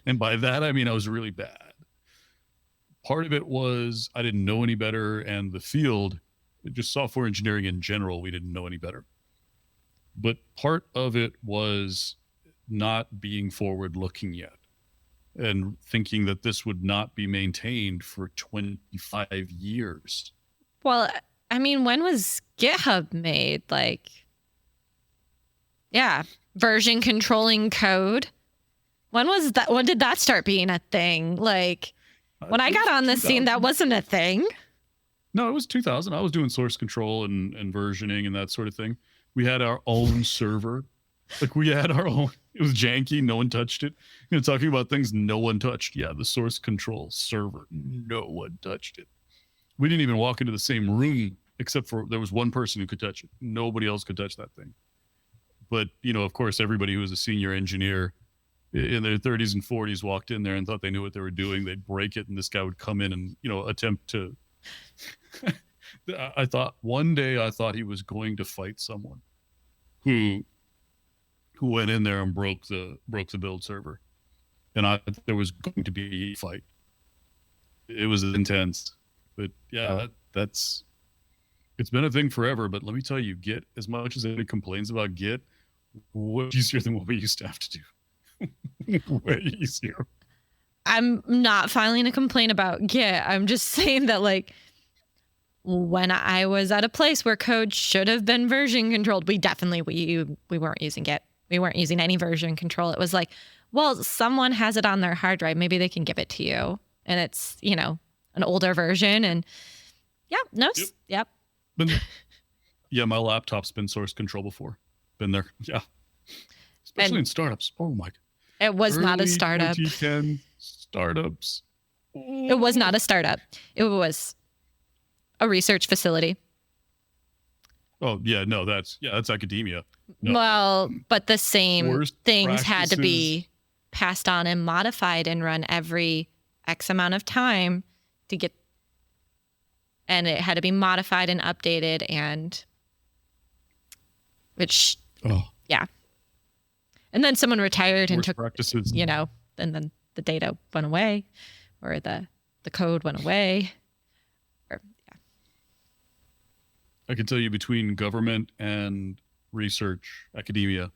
And by that, I mean, I was really bad. Part of it was I didn't know any better, and the field, just software engineering in general, we didn't know any better. But part of it was not being forward looking yet and thinking that this would not be maintained for 25 years. Well, I mean, when was GitHub made? Like, yeah, version controlling code. When was that? When did that start being a thing? Like, when I got on the scene, that wasn't a thing. No, it was 2000. I was doing source control and versioning and that sort of thing. We had our own server. Like we had our own, it was janky. No one touched it. Talking about things no one touched. Yeah. The source control server. No one touched it. We didn't even walk into the same room except for there was one person who could touch it. Nobody else could touch that thing. But, of course, everybody who was a senior engineer in their 30s and 40s walked in there and thought they knew what they were doing. They'd break it, and this guy would come in and, attempt to. One day I thought he was going to fight someone who went in there and broke the build server, and I thought there was going to be a fight. It was intense, but yeah, that's it's been a thing forever. But let me tell you, Git, as much as anybody complains about Git, way easier than what we used to have to do. Way easier. I'm not filing a complaint about Git. I'm just saying that, like, when I was at a place where code should have been version controlled, we weren't using Git. We weren't using any version control. It was like, well, someone has it on their hard drive. Maybe they can give it to you. And it's, an older version. And yep. Yeah, my laptop's been source control before. Been there. Yeah. Especially in startups. Oh my. It was not a startup. 2010 startups. It was not a startup. It was a research facility. Oh, yeah. No, that's academia. No. Well, but the same Worst things practices. had to be passed on and modified and run every X amount of time to get, and it had to be modified and updated and yeah. And then someone retired and Worst took practices. and then the data went away, or the code went away. I can tell you, between government and research, academia,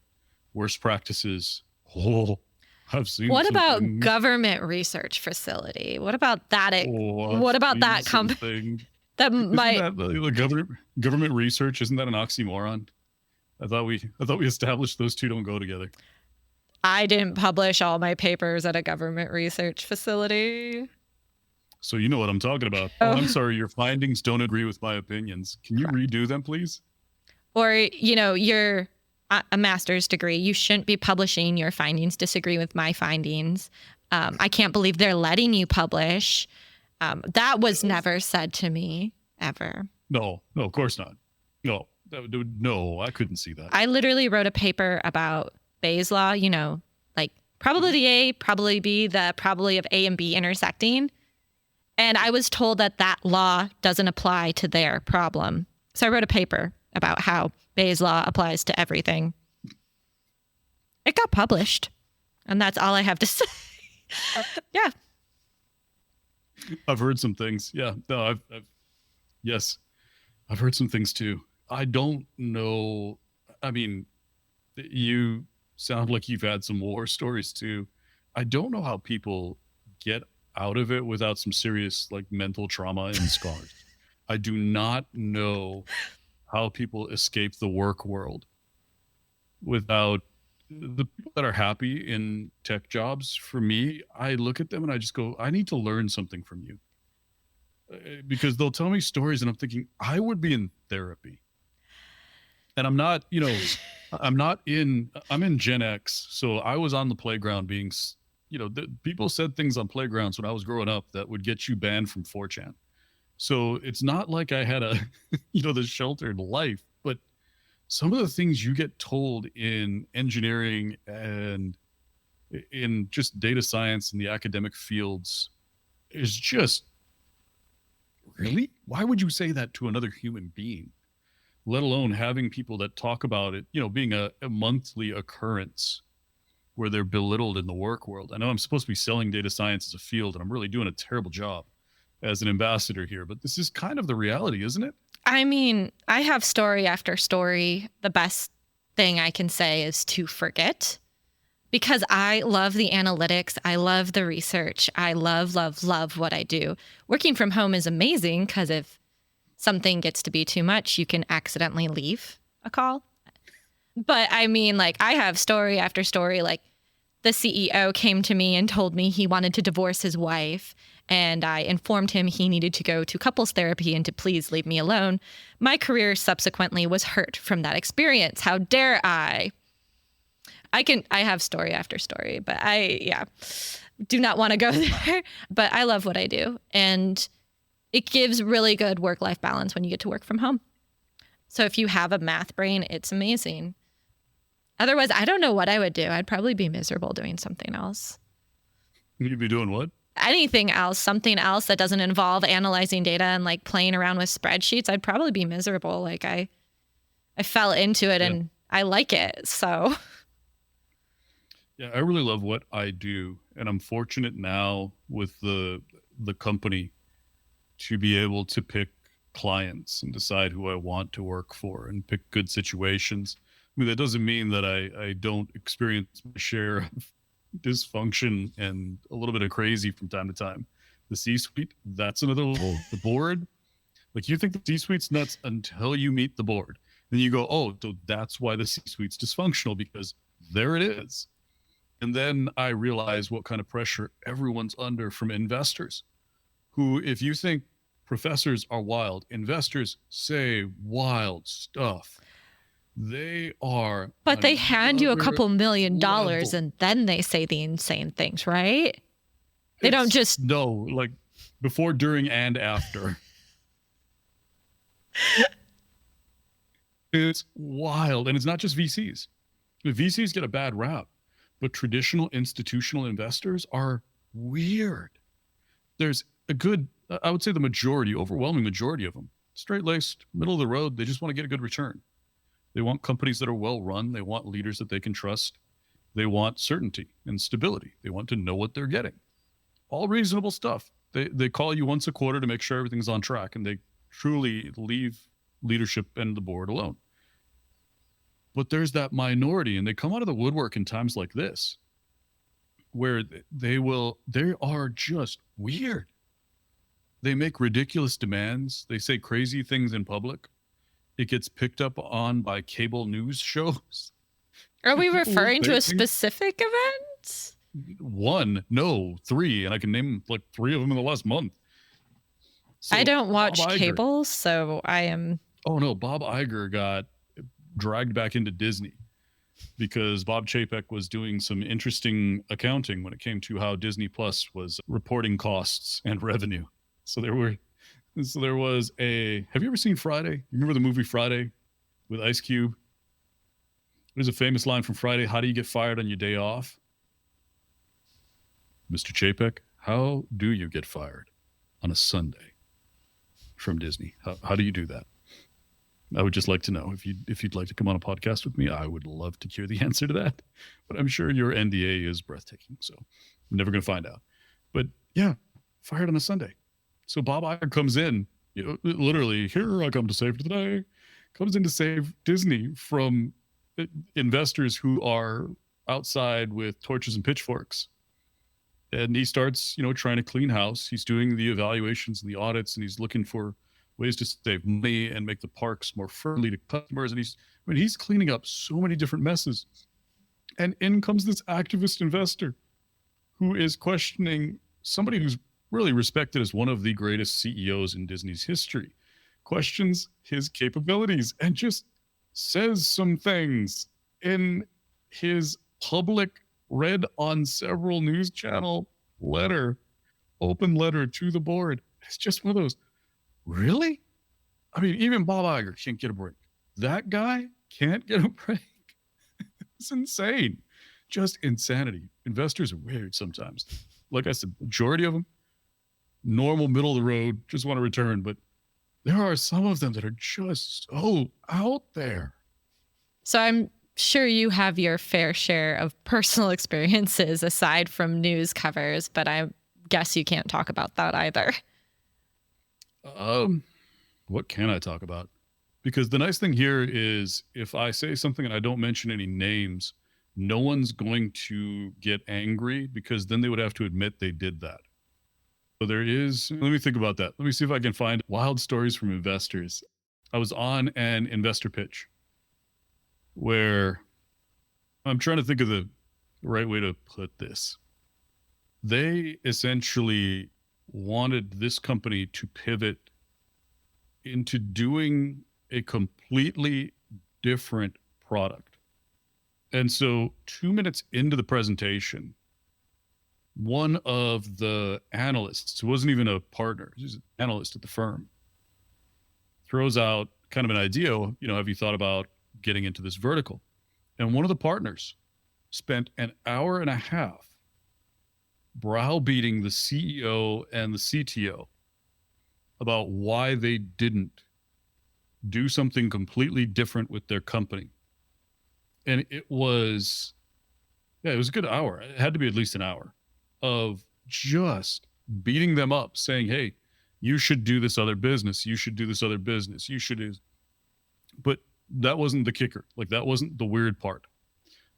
worst practices. Oh, I've seen. What about things. Government research facility? What about that? What about that company? The government research, isn't that an oxymoron? I thought we established those two don't go together. I didn't publish all my papers at a government research facility. So you know what I'm talking about. Oh, I'm sorry, your findings don't agree with my opinions. Can you redo them, please? Or, you're a master's degree. You shouldn't be publishing your findings disagree with my findings. I can't believe they're letting you publish. That was never said to me, ever. No, of course not. No, I couldn't see that. I literally wrote a paper about Bayes' law, like probability A, probability B, the probability of A and B intersecting. And I was told that law doesn't apply to their problem. So I wrote a paper about how Bayes' law applies to everything. It got published. And that's all I have to say. Yeah. I've heard some things. Yeah. No, I've heard some things too. I don't know. I mean, you sound like you've had some war stories too. I don't know how people get out of it without some serious mental trauma and scars. I do not know how people escape the work world without the people that are happy in tech jobs. For me, I look at them and I just go, I need to learn something from you, because they'll tell me stories and I'm thinking I would be in therapy. And I'm not, I'm in Gen X. So I was on the playground being, people said things on playgrounds when I was growing up that would get you banned from 4chan. So it's not like I had the sheltered life, but some of the things you get told in engineering and in just data science and the academic fields is just, really? Why would you say that to another human being? Let alone having people that talk about it, being a monthly occurrence where they're belittled in the work world. I know I'm supposed to be selling data science as a field, and I'm really doing a terrible job as an ambassador here, but this is kind of the reality, isn't it? I mean, I have story after story. The best thing I can say is to forget, because I love the analytics. I love the research. I love what I do. Working from home is amazing because if something gets to be too much, you can accidentally leave a call. But I mean, I have story after story. The CEO came to me and told me he wanted to divorce his wife, and I informed him he needed to go to couples therapy and to please leave me alone. My career subsequently was hurt from that experience. How dare I? I have story after story, but I do not want to go there. But I love what I do. And it gives really good work-life balance when you get to work from home. So if you have a math brain, it's amazing. Otherwise, I don't know what I would do. I'd probably be miserable doing something else. You'd be doing what? Anything else, something else that doesn't involve analyzing data and like playing around with spreadsheets. I'd probably be miserable. Like I fell into it and I like it. So yeah, I really love what I do. And I'm fortunate now with the company to be able to pick clients and decide who I want to work for and pick good situations. I mean, that doesn't mean that I don't experience my share of dysfunction and a little bit of crazy from time to time. The C-suite, that's another level. The board, like you think the C-suite's nuts until you meet the board. Then you go, oh, so that's why the C-suite's dysfunctional, because there it is. And then I realize what kind of pressure everyone's under from investors who, if you think professors are wild, investors say wild stuff. They are. But they hand you a couple $1 million level. and then they say the insane things, right? They don't just. No, like before, during, and after. It's wild. And it's not just VCs. The VCs get a bad rap, but traditional institutional investors are weird. There's a good, I would say the majority, overwhelming majority of them, straight-laced, middle of the road. They just want to get a good return. They want companies that are well run. They want leaders that they can trust. They want certainty and stability. They want to know what they're getting. All reasonable stuff. They call you once a quarter to make sure everything's on track, and they truly leave leadership and the board alone. But there's that minority, and they come out of the woodwork in times like this, where they are just weird. They make ridiculous demands. They say crazy things in public. It gets picked up on by cable news shows. Are we referring to a specific event? One, no, three, and I can name like three of them in the last month. So I don't watch cable, so I am. Oh no, Bob Iger got dragged back into Disney because Bob Chapek was doing some interesting accounting when it came to how Disney Plus was reporting costs and revenue. So there was a, have you ever seen Friday? You remember the movie Friday with Ice Cube? There's a famous line from Friday. How do you get fired on your day off? Mr. Chapek, how do you get fired on a Sunday from Disney? How do you do that? I would just like to know if you'd like to come on a podcast with me. I would love to hear the answer to that, but I'm sure your NDA is breathtaking, so I'm never going to find out. But yeah, fired on a Sunday. So Bob Iger comes in, literally, here I come to save the day, comes in to save Disney from investors who are outside with torches and pitchforks. And he starts, trying to clean house. He's doing the evaluations and the audits, and he's looking for ways to save money and make the parks more friendly to customers. And he's cleaning up so many different messes. And in comes this activist investor who is questioning somebody who's really respected as one of the greatest CEOs in Disney's history, questions his capabilities and just says some things in his public, read on several news channel open letter to the board. It's just one of those, really? I mean, even Bob Iger can't get a break. That guy can't get a break. It's insane. Just insanity. Investors are weird sometimes. Like I said, majority of them, normal, middle of the road, just want to return. But there are some of them that are just so out there. So I'm sure you have your fair share of personal experiences aside from news covers, but I guess you can't talk about that either. What can I talk about? Because the nice thing here is if I say something and I don't mention any names, no one's going to get angry because then they would have to admit they did that. So let me think about that. Let me see if I can find wild stories from investors. I was on an investor pitch where I'm trying to think of the right way to put this. They essentially wanted this company to pivot into doing a completely different product. And so 2 minutes into the presentation, one of the analysts, who wasn't even a partner, he was an analyst at the firm, throws out kind of an idea, have you thought about getting into this vertical? And one of the partners spent an hour and a half browbeating the CEO and the CTO about why they didn't do something completely different with their company. And it was a good hour. It had to be at least an hour of just beating them up, saying, hey, you should do this other business. You should do this other business. You should do. But that wasn't the kicker. Like, that wasn't the weird part.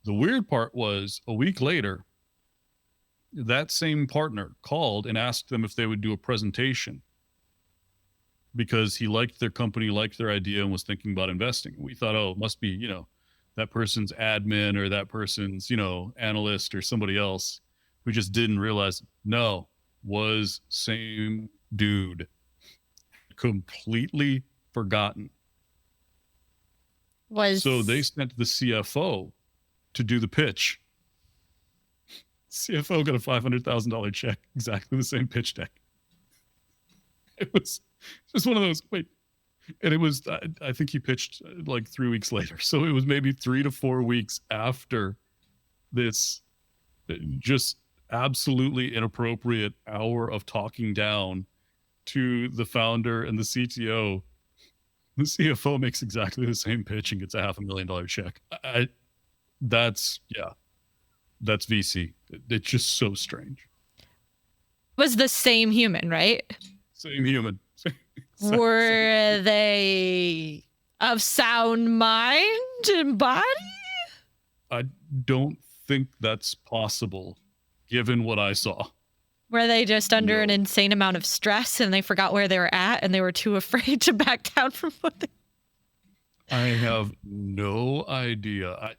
The weird part was a week later, that same partner called and asked them if they would do a presentation because he liked their company, liked their idea, and was thinking about investing. We thought, oh, it must be, that person's admin or that person's, analyst or somebody else who just didn't realize, no, was same dude. Completely forgotten. So they sent the CFO to do the pitch. CFO got a $500,000 check, exactly the same pitch deck. It was just one of those, and it was, I think he pitched like 3 weeks later. So it was maybe 3 to 4 weeks after this just absolutely inappropriate hour of talking down to the founder and the CTO. The CFO makes exactly the same pitch and gets a $500,000 check. That's VC. It's just so strange. Was the same human, right? Same human. Were they of sound mind and body? I don't think that's possible, given what I saw. Were they just under an insane amount of stress and they forgot where they were at and they were too afraid to back down from what they... I have no idea.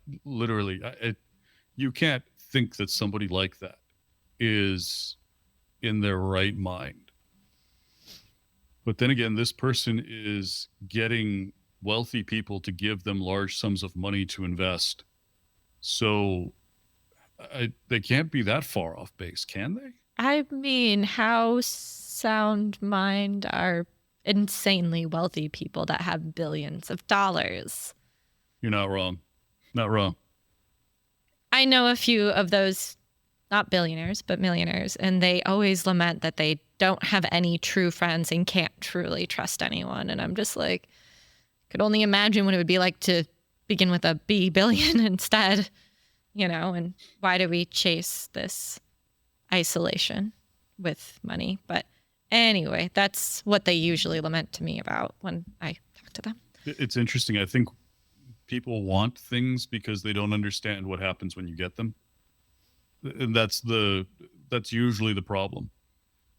You can't think that somebody like that is in their right mind. But then again, this person is getting wealthy people to give them large sums of money to invest. So they can't be that far off base, can they? I mean, how sound mind are insanely wealthy people that have billions of dollars? You're not wrong. Not wrong. I know a few of those, not billionaires, but millionaires, and they always lament that they don't have any true friends and can't truly trust anyone. And I'm just like, could only imagine what it would be like to begin with a B billion instead, and why do we chase this isolation with money? But anyway, that's what they usually lament to me about when I talk to them. It's interesting. I think people want things because they don't understand what happens when you get them. And that's usually the problem.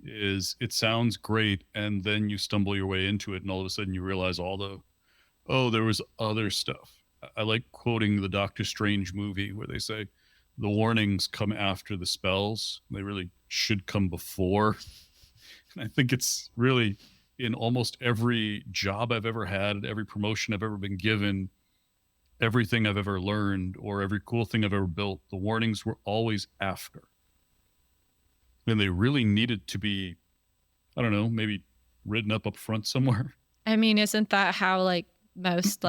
Is it sounds great and then you stumble your way into it and all of a sudden you realize there was other stuff. I like quoting the Doctor Strange movie where they say the warnings come after the spells. They really should come before. And I think it's really in almost every job I've ever had, every promotion I've ever been given, everything I've ever learned, or every cool thing I've ever built, the warnings were always after. And they really needed to be, I don't know, maybe written up front somewhere. I mean, isn't that how most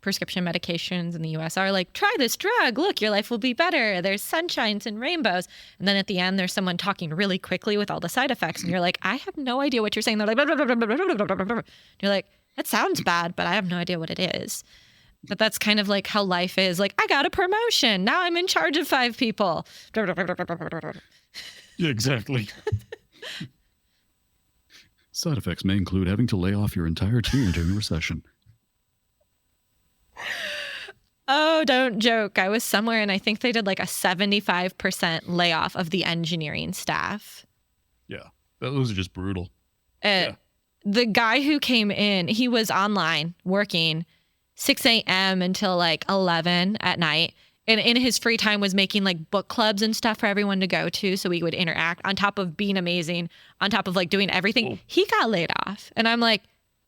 prescription medications in the US are? Try this drug. Look, your life will be better. There's sunshines and rainbows. And then at the end, there's someone talking really quickly with all the side effects. And you're like, I have no idea what you're saying. They're like, blah, blah, blah, blah, blah, blah, blah, blah, blah. You're like, that sounds bad, but I have no idea what it is. But that's kind of like how life is. I got a promotion. Now I'm in charge of 5 people. Yeah, exactly. Side effects may include having to lay off your entire team during a recession. Oh, don't joke. I was somewhere and I think they did a 75% layoff of the engineering staff. Yeah, those are just brutal. The guy who came in, he was online working 6 a.m. until 11 at night. And in his free time was making book clubs and stuff for everyone to go to so we would interact on top of being amazing, on top of doing everything. Cool. He got laid off. And I'm like,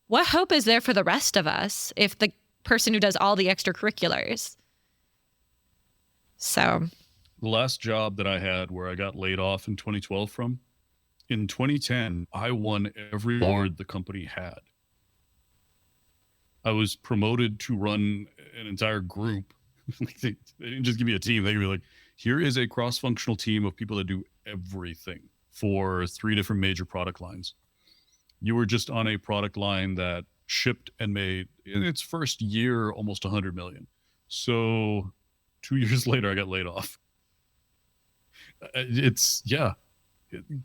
what hope is there for the rest of us if the person who does all the extracurriculars? So, The last job that I had where I got laid off in 2012 from, in 2010, I won every award the company had. I was promoted to run an entire group. They didn't just give me a team. They were like, here is a cross-functional team of people that do everything for 3 different major product lines. You were just on a product line that shipped and made in its first year almost 100 million. So 2 years later, I got laid off.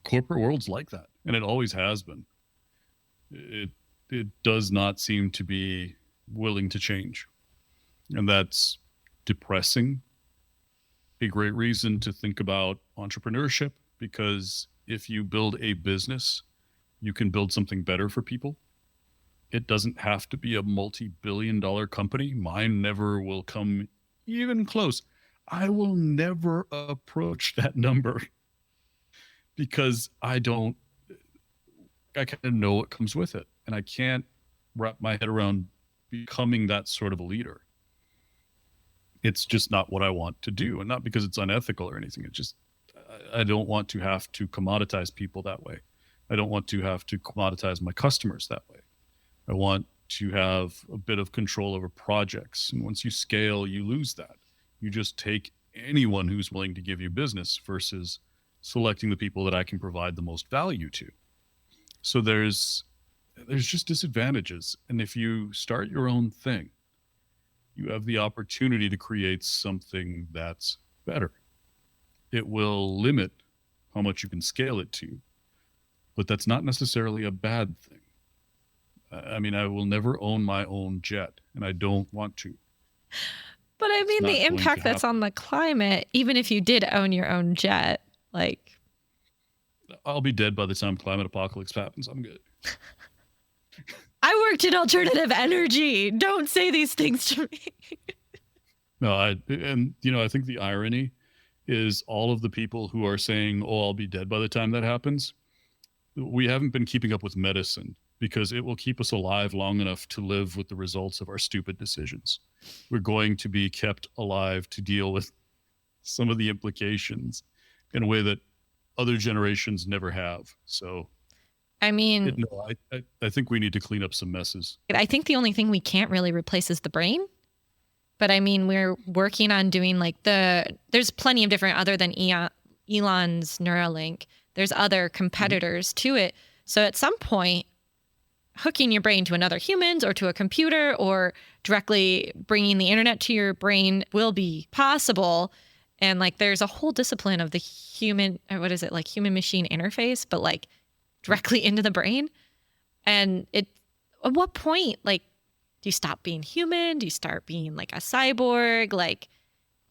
Corporate world's like that, and it always has been. It does not seem to be willing to change, and that's depressing. A great reason to think about entrepreneurship, because if you build a business, you can build something better for people. It doesn't have to be a multi-billion-dollar company. Mine never will come even close. I will never approach that number because I kind of know what comes with it. And I can't wrap my head around becoming that sort of a leader. It's just not what I want to do. And not because it's unethical or anything. It's just, I don't want to have to commoditize people that way. I don't want to have to commoditize my customers that way. I want to have a bit of control over projects. And once you scale, you lose that. You just take anyone who's willing to give you business versus selecting the people that I can provide the most value to. So there's just disadvantages. And if you start your own thing, you have the opportunity to create something that's better. It will limit how much you can scale it to, but that's not necessarily a bad thing. I mean, I will never own my own jet, and I don't want to. but I mean, the impact that's on the climate, even if you did own your own jet, like, I'll be dead by the time climate apocalypse happens. I'm good. I worked in alternative energy. Don't say these things to me. No, I think the irony is all of the people who are saying, oh, I'll be dead by the time that happens. We haven't been keeping up with medicine because it will keep us alive long enough to live with the results of our stupid decisions. We're going to be kept alive to deal with some of the implications in a way that other generations never have. So, I mean, I think we need to clean up some messes. I think the only thing we can't really replace is the brain. But I mean, we're working on doing there's plenty of different, other than Elon's Neuralink, there's other competitors to it. So at some point, hooking your brain to another human's or to a computer or directly bringing the internet to your brain will be possible. And there's a whole discipline of the human machine interface, but directly into the brain. And at what point, do you stop being human? Do you start being a cyborg?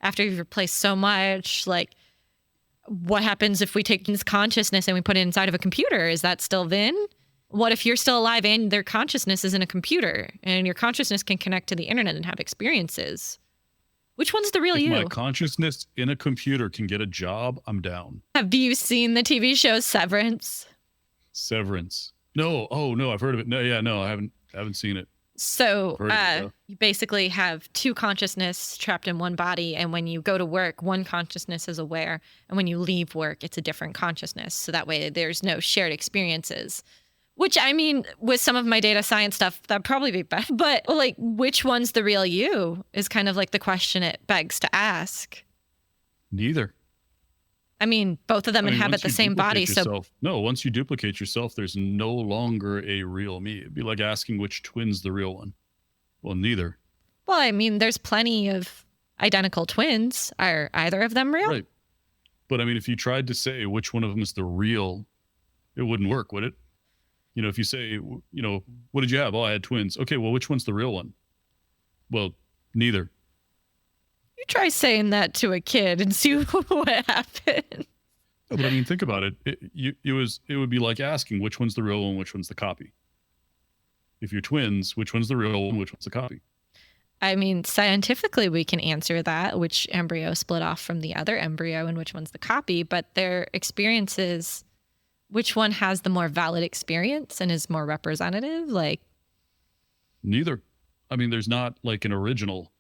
After you've replaced so much, what happens if we take this consciousness and we put it inside of a computer? Is that still Vin? What if you're still alive and their consciousness is in a computer and your consciousness can connect to the internet and have experiences? Which one's the real you? If my consciousness in a computer can get a job, I'm down. Have you seen the TV show Severance? Severance. No. Oh no, I've heard of it. No, I haven't seen it. So you basically have two consciousness trapped in one body. And when you go to work, one consciousness is aware. And when you leave work, it's a different consciousness. So that way there's no shared experiences. Which, I mean, with some of my data science stuff, that'd probably be better. But which one's the real you is kind of the question it begs to ask. Neither. I mean, both of them inhabit the same body. No, once you duplicate yourself, there's no longer a real me. It'd be like asking which twin's the real one. Well, neither. Well, I mean, there's plenty of identical twins. Are either of them real? Right. But I mean, if you tried to say which one of them is the real, it wouldn't work, would it? If you say, what did you have? Oh, I had twins. Okay, well, which one's the real one? Well, neither. You try saying that to a kid and see what happens. No, but I mean, think about it. It would be like asking which one's the real one, which one's the copy. If you're twins, which one's the real one, which one's the copy? I mean, scientifically, we can answer that, which embryo split off from the other embryo and which one's the copy, but their experiences, which one has the more valid experience and is more representative? Neither. I mean, there's not an original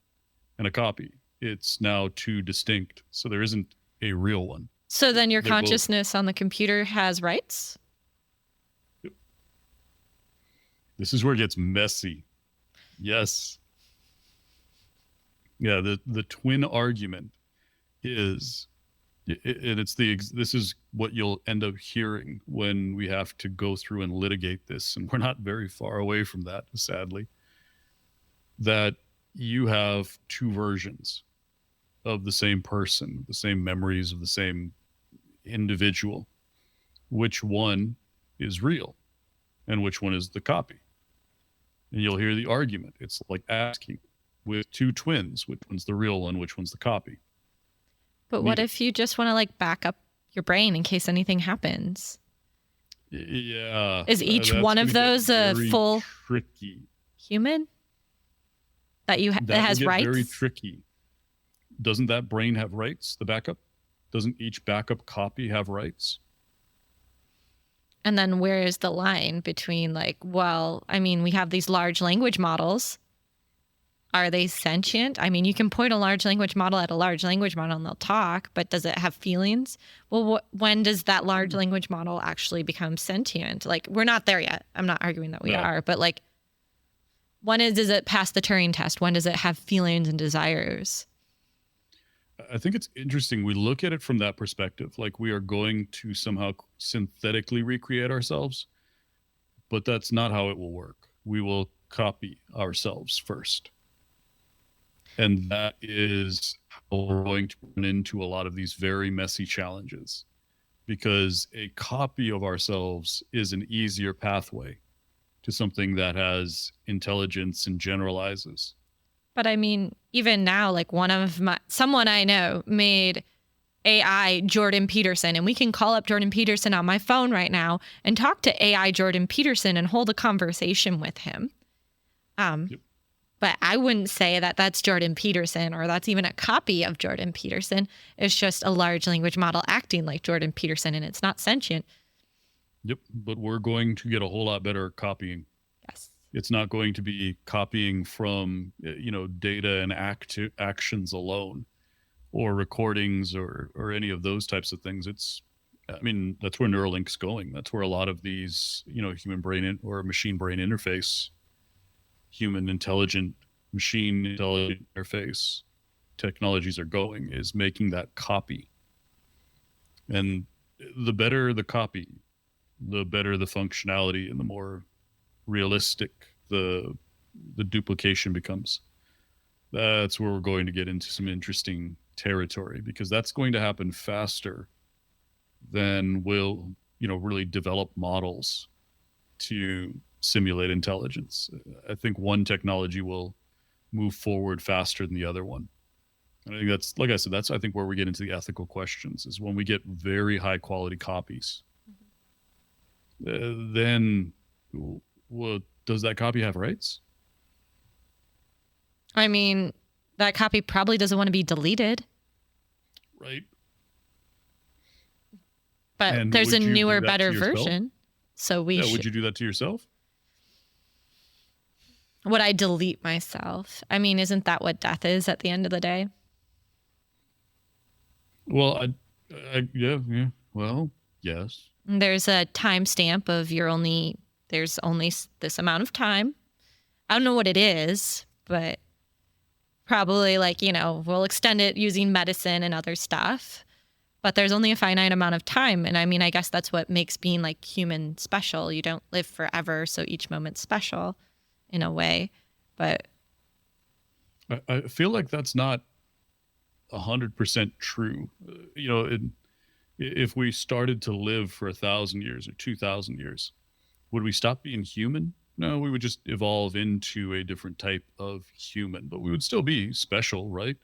and a copy. it's now two distinct. So there isn't a real one. So then your They're both- consciousness on the computer has rights? This is where it gets messy. Yes. Yeah, the twin argument is, and this is what you'll end up hearing when we have to go through and litigate this, and we're not very far away from that, sadly, that you have two versions of the same person, the same memories of the same individual. Which one is real and which one is the copy? And you'll hear the argument. It's like asking with two twins, which one's the real one, which one's the copy? But what if you just want to like back up your brain in case anything happens? Yeah. Is each one of those a full tricky human that that has rights? Very tricky. Doesn't that brain have rights? The backup? Doesn't each backup copy have rights? And then where is the line between like, well, I mean, we have these large language models. Are they sentient? I mean, you can point a large language model at a large language model and they'll talk, but does it have feelings? Well, when does that large language model actually become sentient? Like, we're not there yet. I'm not arguing that we are, but like, when does it pass the Turing test? When does it have feelings and desires? I think it's interesting. We look at it from that perspective, like we are going to somehow synthetically recreate ourselves, but that's not how it will work. We will copy ourselves first. And that is how we're going to run into a lot of these very messy challenges, because a copy of ourselves is an easier pathway to something that has intelligence and generalizes. But I mean, even now, like someone I know made AI Jordan Peterson, and we can call up Jordan Peterson on my phone right now and talk to AI Jordan Peterson and hold a conversation with him. Yep. But I wouldn't say that that's Jordan Peterson or that's even a copy of Jordan Peterson. It's just a large language model acting like Jordan Peterson, and it's not sentient. Yep. But we're going to get a whole lot better at copying. Yes. It's not going to be copying from, data and actions alone, or recordings or any of those types of things. That's where Neuralink's going. That's where a lot of these, human brain or machine brain interface, human intelligent machine intelligent interface technologies are going, is making that copy. And the better the copy, the better the functionality and the more realistic the duplication becomes. That's where we're going to get into some interesting territory, because that's going to happen faster than we'll really develop models to simulate intelligence. I think one technology will move forward faster than the other one. And I think that's, like I said, I think where we get into the ethical questions, is when we get very high quality copies. Then, well, does that copy have rights? I mean, that copy probably doesn't want to be deleted. Right. But there's a newer, better version. So would you do that to yourself? Would I delete myself? I mean, isn't that what death is at the end of the day? Well, yeah. Well, yes. There's a timestamp of there's only this amount of time. I don't know what it is, but probably we'll extend it using medicine and other stuff. But there's only a finite amount of time. And I mean, I guess that's what makes being like human special. You don't live forever, so each moment's special in a way. But I feel like that's not 100% true. If we started to live for 1,000 years or 2,000 years, would we stop being human? No, we would just evolve into a different type of human, but we would still be special, right?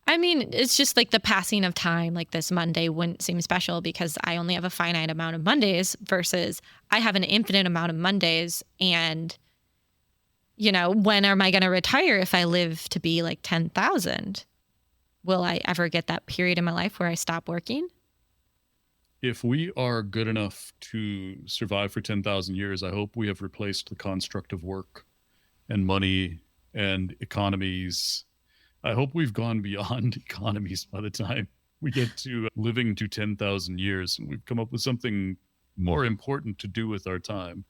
I mean, it's just like the passing of time. Like this Monday wouldn't seem special because I only have a finite amount of Mondays versus I have an infinite amount of Mondays. And, when am I going to retire if I live to be like 10,000? Will I ever get that period in my life where I stop working? If we are good enough to survive for 10,000 years, I hope we have replaced the construct of work and money and economies. I hope we've gone beyond economies by the time we get to living to 10,000 years, and we've come up with something more important to do with our time.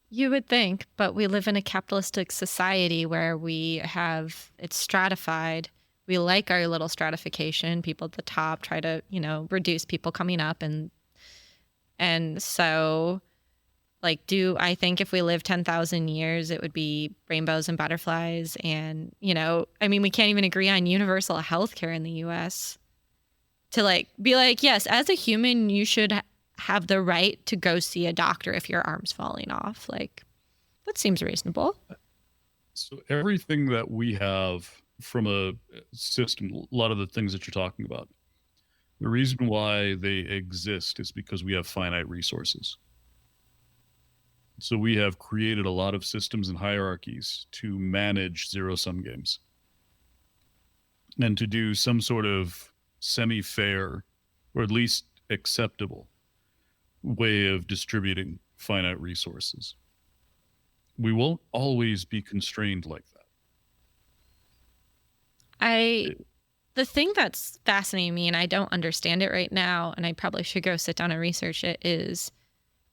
You would think, but we live in a capitalistic society where it's stratified. We like our little stratification. People at the top try to, reduce people coming up, and so like, I think if we live 10,000 years, it would be rainbows and butterflies. And, we can't even agree on universal health care in the US to be like, yes, as a human, you should have the right to go see a doctor if your arm's falling off. Like, that seems reasonable. So everything that we have from a system, a lot of the things that you're talking about, the reason why they exist is because we have finite resources. So we have created a lot of systems and hierarchies to manage zero-sum games and to do some sort of semi-fair or at least acceptable way of distributing finite resources. We won't always be constrained like that. The thing that's fascinating me, and I don't understand it right now, and I probably should go sit down and research it, is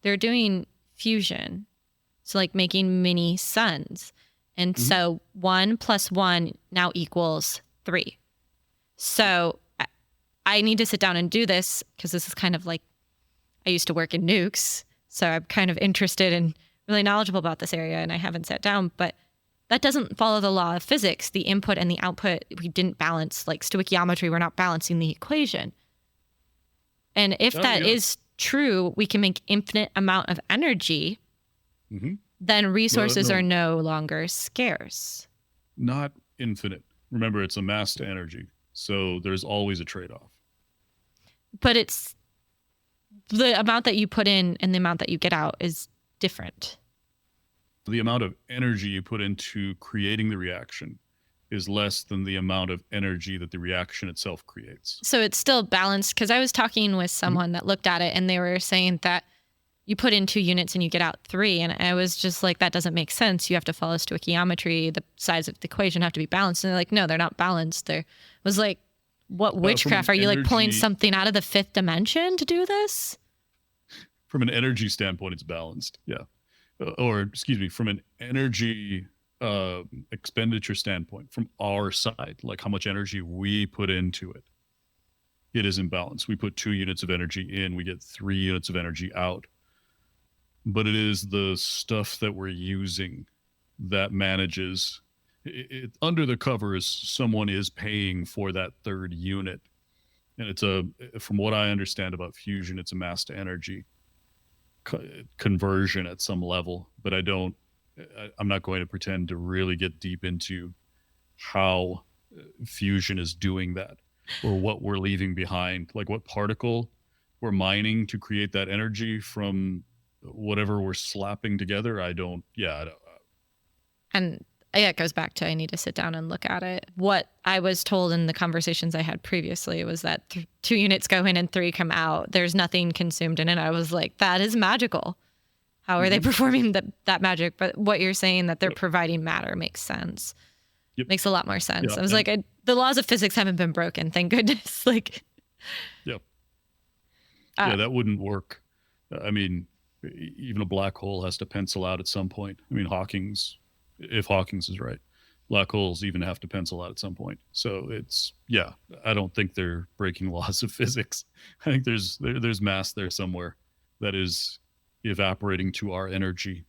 they're doing fusion. So like making mini suns. And so 1 + 1 now equals 3. So I need to sit down and do this because this is kind of like, I used to work in nukes. So I'm kind of interested and really knowledgeable about this area, and I haven't sat down, but that doesn't follow the law of physics. The input and the output, we didn't balance, like stoichiometry, we're not balancing the equation. And if that is true, we can make infinite amount of energy, then resources are no longer scarce. Not infinite. Remember, it's a mass to energy. So there's always a trade-off. But it's the amount that you put in and the amount that you get out is different. The amount of energy you put into creating the reaction is less than the amount of energy that the reaction itself creates. So it's still balanced, because I was talking with someone that looked at it and they were saying that you put in 2 units and you get out 3. And I was just like, that doesn't make sense. You have to follow stoichiometry. The sides of the equation have to be balanced. And they're like, no, they're not balanced. There was like, what witchcraft? Are you like pulling something out of the 5th dimension to do this? From an energy standpoint, it's balanced. Yeah. Or excuse me, from an energy expenditure standpoint, from our side, like how much energy we put into it, it is imbalanced. We put 2 units of energy in, we get 3 units of energy out. But it is the stuff that we're using that manages it. Under the covers, someone is paying for that 3rd unit. And it's from what I understand about fusion, it's a mass to energy conversion at some level, but I'm not going to pretend to really get deep into how fusion is doing that or what we're leaving behind, like what particle we're mining to create that energy from whatever we're slapping together. I don't. And yeah, it goes back to, I need to sit down and look at it. What I was told in the conversations I had previously was that 2 units go in and 3 come out. There's nothing consumed in it. I was like, that is magical. How are they performing that magic? But what you're saying, that they're providing matter, makes sense. Makes a lot more sense. I was like, the laws of physics haven't been broken. Thank goodness. Like, that wouldn't work. I mean, even a black hole has to pencil out at some point. I mean, if Hawking's is right, black holes even have to pencil out at some point. So I don't think they're breaking laws of physics. I think there's mass there somewhere that is evaporating to our energy.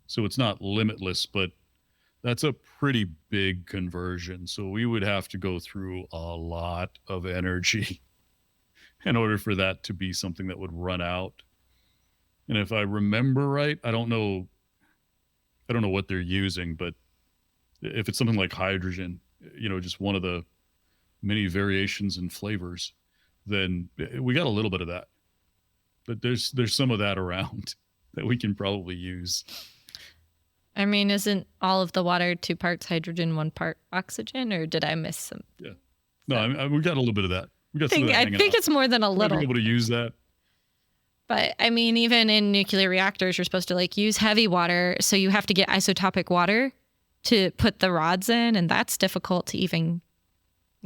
So it's not limitless, but that's a pretty big conversion. So we would have to go through a lot of energy in order for that to be something that would run out. And if I remember right, I don't know what they're using, but if it's something like hydrogen, just one of the many variations and flavors, then we got a little bit of that. But there's some of that around that we can probably use. I mean, isn't all of the water 2 parts hydrogen, 1 part oxygen, or did I miss some? Yeah. No, we got a little bit of that. We got some of that I think it's more than a little. We're able to use that. But I mean, even in nuclear reactors, you're supposed to use heavy water. So you have to get isotopic water to put the rods in, and that's difficult to even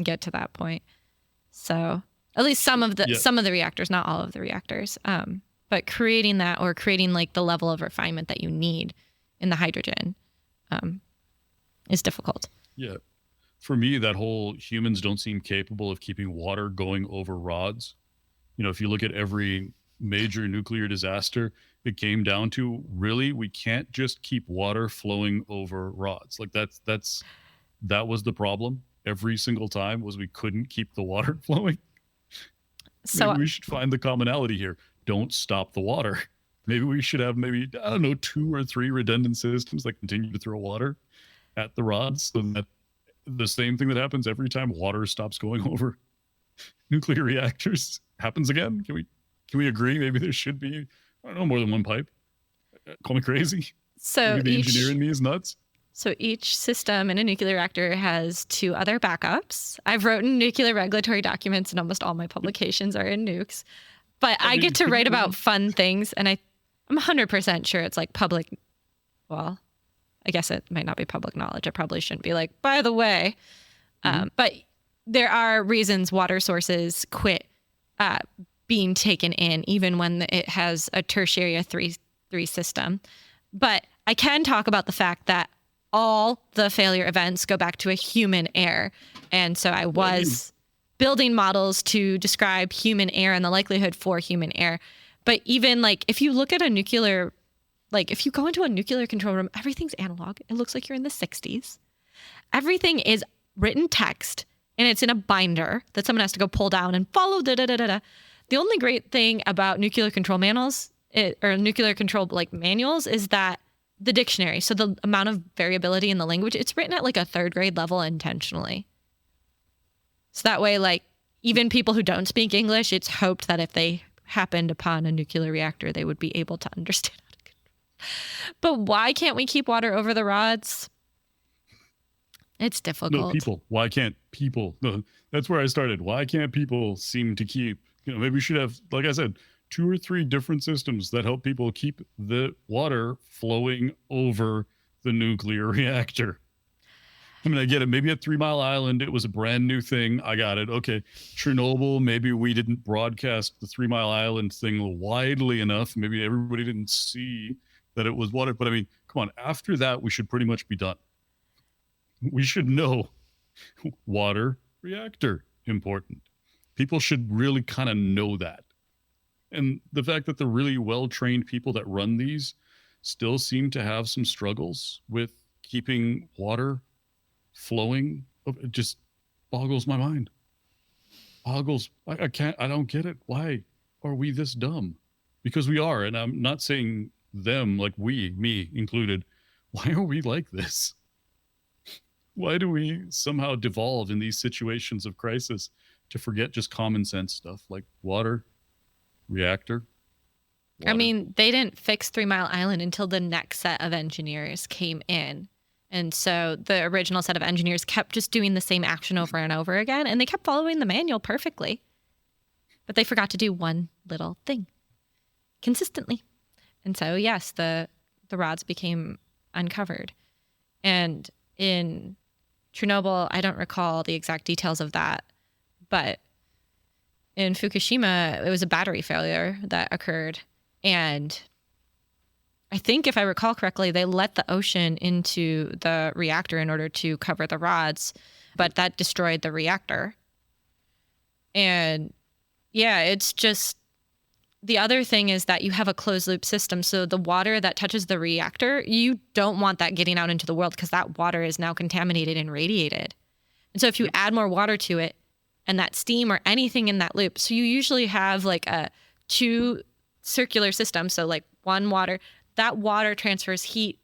get to that point. So at least some of the reactors, not all of the reactors, but creating that, or creating like the level of refinement that you need in the hydrogen is difficult. Yeah. For me, that whole humans don't seem capable of keeping water going over rods. If you look at every major nuclear disaster, it came down to, really, we can't just keep water flowing over rods. Like that was the problem every single time, was we couldn't keep the water flowing. So maybe we should find the commonality here. Don't stop the water. Maybe we should have 2 or 3 redundant systems that continue to throw water at the rods, so that the same thing that happens every time water stops going over nuclear reactors happens again. Can we agree? Maybe there should be, I don't know, more than one pipe. Call me crazy. So maybe the engineer in me is nuts. So each system in a nuclear reactor has 2 other backups. I've written nuclear regulatory documents, and almost all my publications are in nukes. But I get to write about fun things, and I'm 100% sure it's like public. Well, I guess it might not be public knowledge. I probably shouldn't be like, by the way. But there are reasons water sources quit being taken in, even when it has a tertiary, a 3 system. But I can talk about the fact that all the failure events go back to a human error. And so I was building models to describe human error and the likelihood for human error. But even like, if you look at a nuclear, like if you go into a nuclear control room, everything's analog. It looks like you're in the 60s. Everything is written text, and it's in a binder that someone has to go pull down and follow. The only great thing about nuclear control manuals, or nuclear control like manuals, is that the dictionary, so the amount of variability in the language, it's written at like a 3rd grade level intentionally. So that way, like, even people who don't speak English, it's hoped that if they happened upon a nuclear reactor, they would be able to understand how to control. But why can't we keep water over the rods? It's difficult. No, people. Why can't people? No, that's where I started. Why can't people seem to keep, maybe we should have, like I said, 2 or 3 different systems that help people keep the water flowing over the nuclear reactor. I mean, I get it. Maybe at 3 Mile Island, it was a brand new thing. I got it. Okay. Chernobyl, maybe we didn't broadcast the 3 Mile Island thing widely enough. Maybe everybody didn't see that it was water. But I mean, come on. After that, we should pretty much be done. We should know water reactor important. People should really kind of know that. And the fact that the really well-trained people that run these still seem to have some struggles with keeping water flowing, it just boggles my mind. I don't get it. Why are we this dumb? Because we are, and I'm not saying them, like me included. Why are we like this? Why do we somehow devolve in these situations of crisis to forget just common sense stuff like water, reactor? Water. I mean, they didn't fix 3 Mile Island until the next set of engineers came in. And so the original set of engineers kept just doing the same action over and over again, and they kept following the manual perfectly. But they forgot to do one little thing consistently. And so, yes, the rods became uncovered. And in Chernobyl, I don't recall the exact details of that, but in Fukushima, it was a battery failure that occurred. And I think, if I recall correctly, they let the ocean into the reactor in order to cover the rods, but that destroyed the reactor. And yeah, it's just, the other thing is that you have a closed loop system. So the water that touches the reactor, you don't want that getting out into the world, because that water is now contaminated and radiated. And so if you add more water to it, and that steam or anything in that loop, so you usually have like a 2 circular system. So like one water, that water transfers heat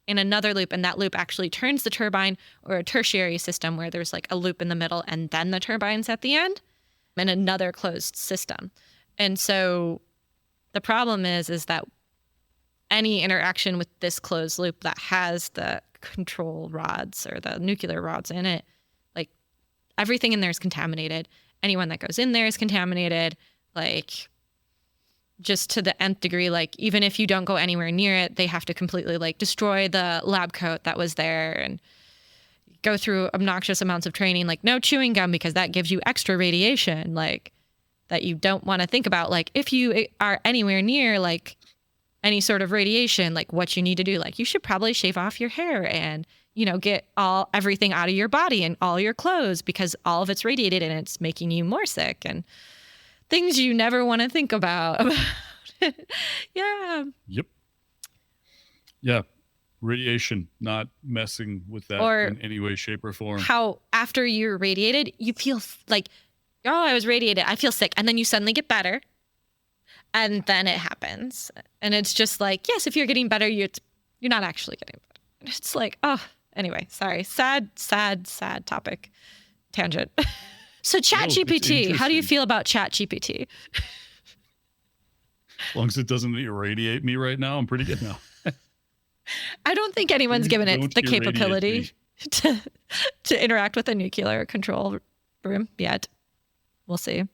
in another loop, and that loop actually turns the turbine, or a tertiary system where there's like a loop in the middle and then the turbines at the end, and another closed system. And so the problem is that any interaction with this closed loop that has the control rods or the nuclear rods in it, like, everything in there is contaminated. Anyone that goes in there is contaminated. Like, just to the nth degree. Like, even if you don't go anywhere near it, they have to completely like destroy the lab coat that was there and go through obnoxious amounts of training, like no chewing gum because that gives you extra radiation, like that you don't want to think about. Like if you are anywhere near like any sort of radiation, like what you need to do, like you should probably shave off your hair and, you know, get everything out of your body and all your clothes because all of it's radiated and it's making you more sick and things you never want to think about. Yeah. Yep. Yeah. Radiation, not messing with that Or in any way, shape, or form. how after you're radiated, you feel like, oh, I was radiated, I feel sick. And then you suddenly get better. And then it happens. And it's just like, yes, if you're getting better, you're not actually getting better. It's like, oh, anyway, sorry. Sad topic. Tangent. So ChatGPT, how do you feel about ChatGPT? As long as it doesn't irradiate me right now, I'm pretty good now. I don't think anyone's given it the Don't irradiate capability to interact with a nuclear control room yet. We'll see.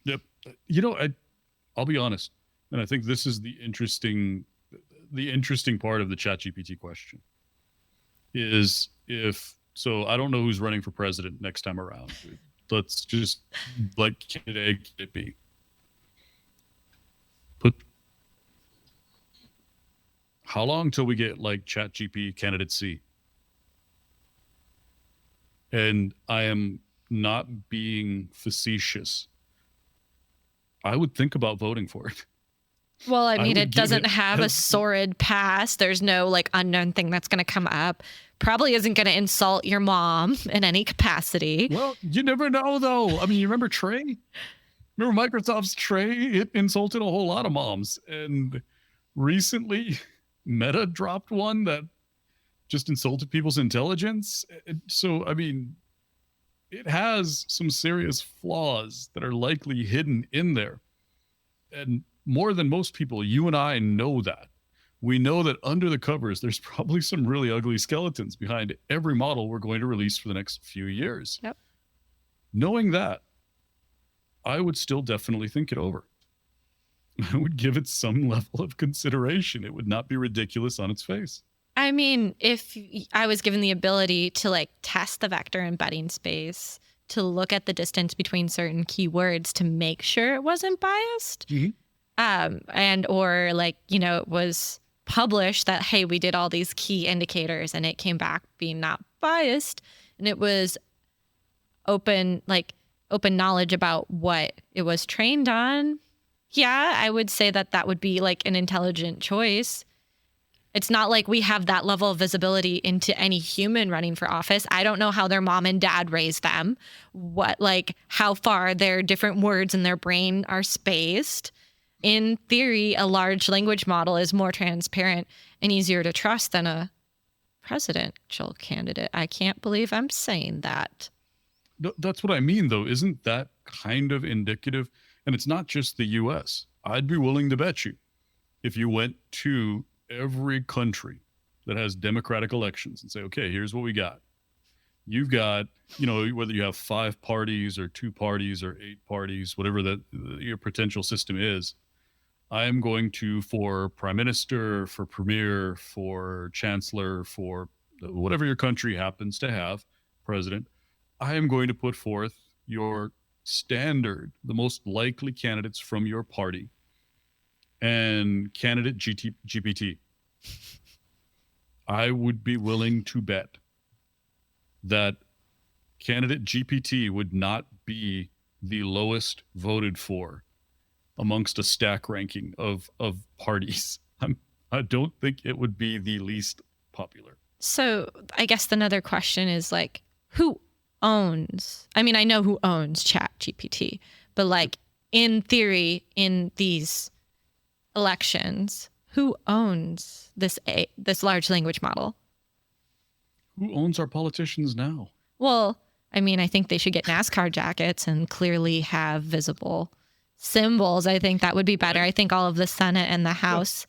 Yep. You know, I'll be honest, and I think this is the interesting part of the ChatGPT question is so I don't know who's running for president next time around. Let's just like kid A, kid B. How long till we get like ChatGPT candidate C? And I am not being facetious. I would think about voting for it. Well, I mean, it doesn't have a sordid past. There's no like unknown thing that's going to come up. Probably isn't going to insult your mom in any capacity. Well, you never know, though. I mean, you remember Trey? Remember Microsoft's Trey? It insulted a whole lot of moms. And recently, Meta dropped one that just insulted people's intelligence. So, I mean, it has some serious flaws that are likely hidden in there. And more than most people, you and I know that. We know that under the covers, there's probably some really ugly skeletons behind every model we're going to release for the next few years. Yep. Knowing that, I would still definitely think it over. I would give it some level of consideration. It would not be ridiculous on its face. I mean, if I was given the ability to like test the vector embedding space, to look at the distance between certain keywords to make sure it wasn't biased, and or like, you know, it was published that, hey, we did all these key indicators and it came back being not biased, and it was open knowledge about what it was trained on. Yeah, I would say that would be like an intelligent choice. It's not like we have that level of visibility into any human running for office. I don't know how their mom and dad raised them, how far their different words in their brain are spaced. In theory, a large language model is more transparent and easier to trust than a presidential candidate. I can't believe I'm saying that. That's what I mean, though. Isn't that kind of indicative? And it's not just the U.S. I'd be willing to bet you if you went to every country that has democratic elections and say, okay, here's what we got. You've got, you know, whether you have 5 parties or 2 parties or 8 parties, whatever your potential system is, I am going to, for prime minister, for premier, for chancellor, for whatever your country happens to have, president, I am going to put forth your standard, the most likely candidates from your party, and candidate GPT. I would be willing to bet that candidate GPT would not be the lowest voted for amongst a stack ranking of parties. I don't think it would be the least popular. So I guess another question is like, who owns? I mean, I know who owns ChatGPT, but like in theory, in these elections, who owns this large language model? Who owns our politicians now? Well, I mean, I think they should get NASCAR jackets and clearly have visible symbols. I think that would be better. I think all of the Senate and the House,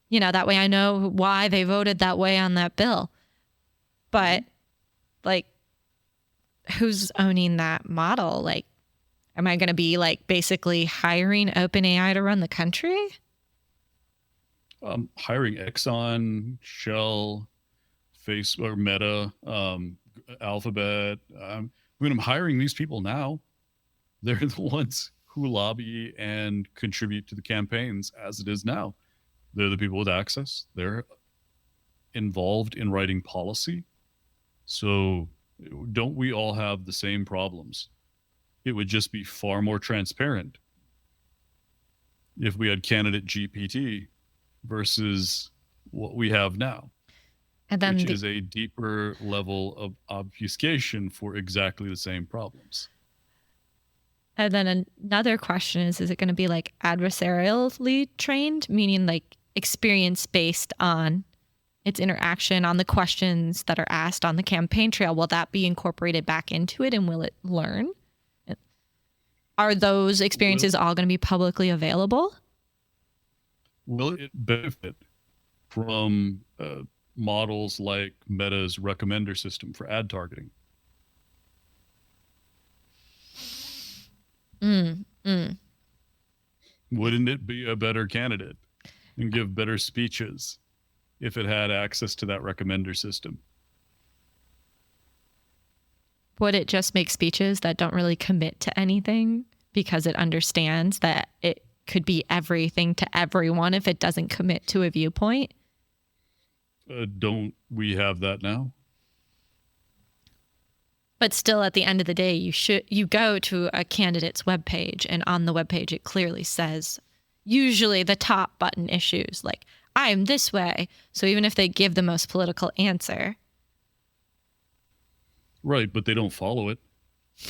you know, that way I know why they voted that way on that bill. But like, who's owning that model? Like, Am I going to be like basically hiring OpenAI to run the country? Hiring Exxon, Shell, Facebook, or Meta, Alphabet. I'm hiring these people now. They're the ones who lobby and contribute to the campaigns as it is now. They're the people with access. They're involved in writing policy. So don't we all have the same problems? It would just be far more transparent if we had candidate GPT versus what we have now, And then which is a deeper level of obfuscation for exactly the same problems. And then another question is it going to be like adversarially trained, meaning like experience based on its interaction, on the questions that are asked on the campaign trail? Will that be incorporated back into it, and will it learn? Are those experiences all going to be publicly available? Will it benefit from models like Meta's recommender system for ad targeting? Wouldn't it be a better candidate and give better speeches if it had access to that recommender system? Would it just make speeches that don't really commit to anything because it understands that it could be everything to everyone if it doesn't commit to a viewpoint? Don't we have that now? But still, at the end of the day, you go to a candidate's webpage, and on the webpage it clearly says usually the top button issues, like I'm this way. So even if they give the most political answer. Right, but they don't follow it.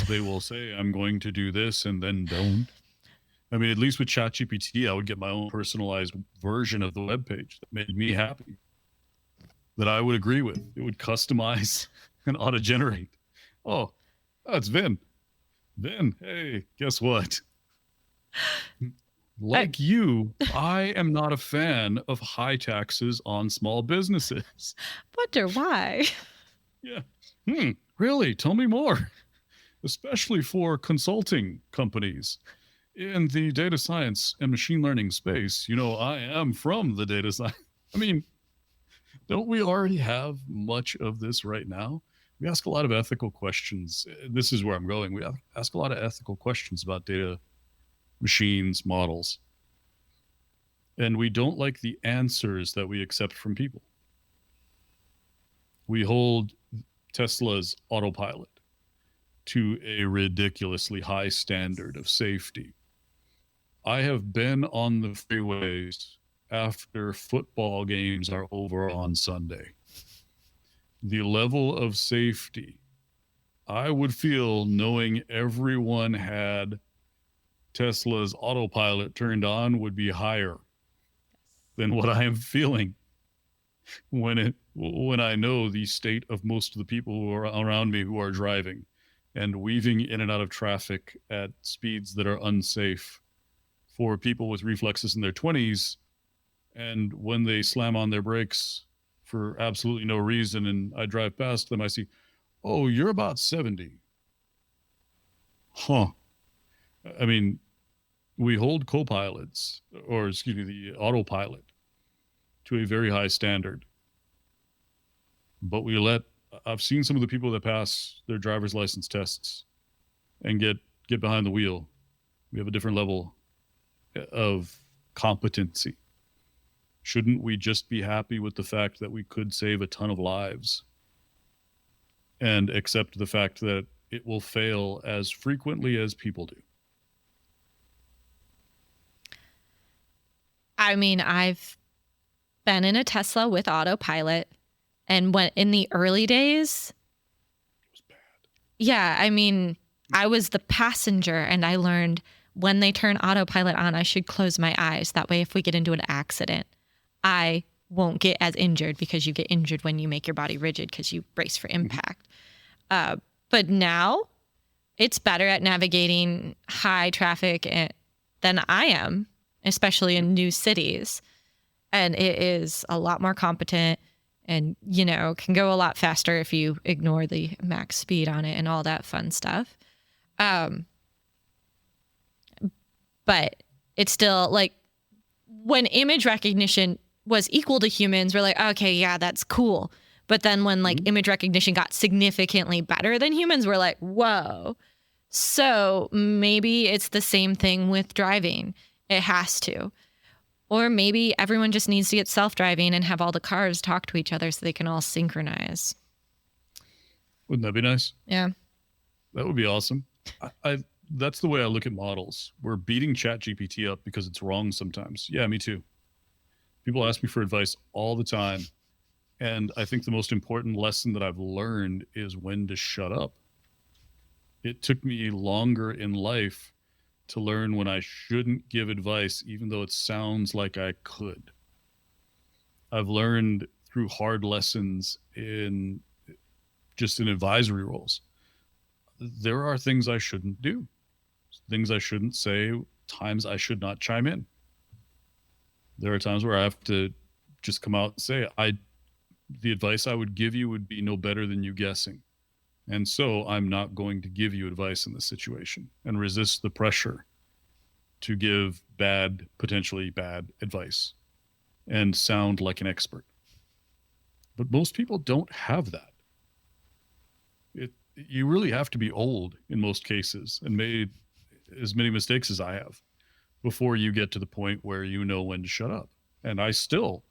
They will say, I'm going to do this, and then don't. I mean, at least with ChatGPT, I would get my own personalized version of the webpage that made me happy, that I would agree with. It would customize and auto-generate. Oh, it's Vin. Vin, hey, guess what? Like you, I am not a fan of high taxes on small businesses. Wonder why? Yeah. Really? Tell me more. Especially for consulting companies in the data science and machine learning space. You know, I am from the data science. I mean, don't we already have much of this right now? We ask a lot of ethical questions. This is where I'm going. We ask a lot of ethical questions about data, machines, models. And we don't like the answers that we accept from people. We hold Tesla's autopilot to a ridiculously high standard of safety. I have been on the freeways after football games are over on Sunday. The level of safety I would feel knowing everyone had Tesla's autopilot turned on would be higher than what I am feeling when I know the state of most of the people who are around me who are driving and weaving in and out of traffic at speeds that are unsafe for people with reflexes in their 20s. And when they slam on their brakes for absolutely no reason and I drive past them, I see, oh, you're about 70. Huh. I mean, we hold co-pilots, or excuse me, the autopilot to a very high standard. But I've seen some of the people that pass their driver's license tests and get behind the wheel. We have a different level of competency. Shouldn't we just be happy with the fact that we could save a ton of lives and accept the fact that it will fail as frequently as people do? I mean, I've been in a Tesla with autopilot, and when in the early days, It was bad. yeah, I mean, I was the passenger, and I learned when they turn autopilot on, I should close my eyes. That way, if we get into an accident, I won't get as injured, because you get injured when you make your body rigid because you brace for impact. But now it's better at navigating high traffic than I am, especially in new cities. And it is a lot more competent and, you know, can go a lot faster if you ignore the max speed on it and all that fun stuff. but it's still like when image recognition was equal to humans, we're like, okay, yeah, that's cool. But then when like image recognition got significantly better than humans, we're like, whoa. So maybe it's the same thing with driving. It has to. Or maybe everyone just needs to get self-driving and have all the cars talk to each other so they can all synchronize. Wouldn't that be nice? Yeah. That would be awesome. That's the way I look at models. We're beating ChatGPT up because it's wrong sometimes. Yeah, me too. People ask me for advice all the time. And I think the most important lesson that I've learned is when to shut up. It took me longer in life to learn when I shouldn't give advice, even though it sounds like I could. I've learned through hard lessons in advisory roles. There are things I shouldn't do, things I shouldn't say, times I should not chime in. There are times where I have to just come out and say, the advice I would give you would be no better than you guessing. And so I'm not going to give you advice in this situation and resist the pressure to give potentially bad advice and sound like an expert. But most people don't have that. You really have to be old in most cases and made as many mistakes as I have before you get to the point where you know when to shut up. And I still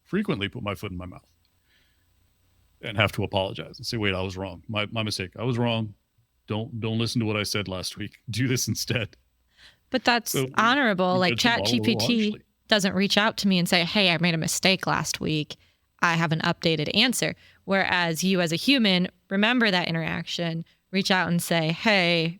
frequently put my foot in my mouth and have to apologize and say, wait, I was wrong. My mistake. I was wrong. Don't listen to what I said last week. Do this instead. But that's honorable. Like ChatGPT doesn't reach out to me and say, hey, I made a mistake last week. I have an updated answer. Whereas you as a human, remember that interaction, reach out and say, hey,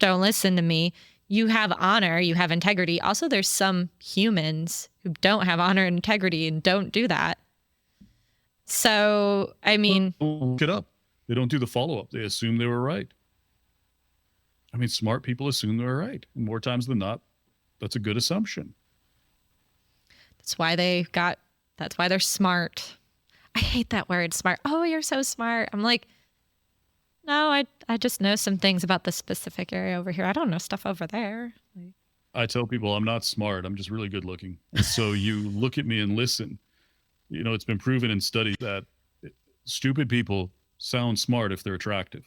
don't listen to me. You have honor, you have integrity. Also, there's some humans who don't have honor and integrity and don't do that. So, I mean, look it up. They don't do the follow-up. They assume they were right. I mean, smart people assume they were right. And more times than not, that's a good assumption. That's why they're smart. I hate that word, smart. Oh, you're so smart. I'm like, no, I just know some things about this specific area over here. I don't know stuff over there. I tell people I'm not smart. I'm just really good looking. And so you look at me and listen. You know, it's been proven in studies that stupid people sound smart if they're attractive.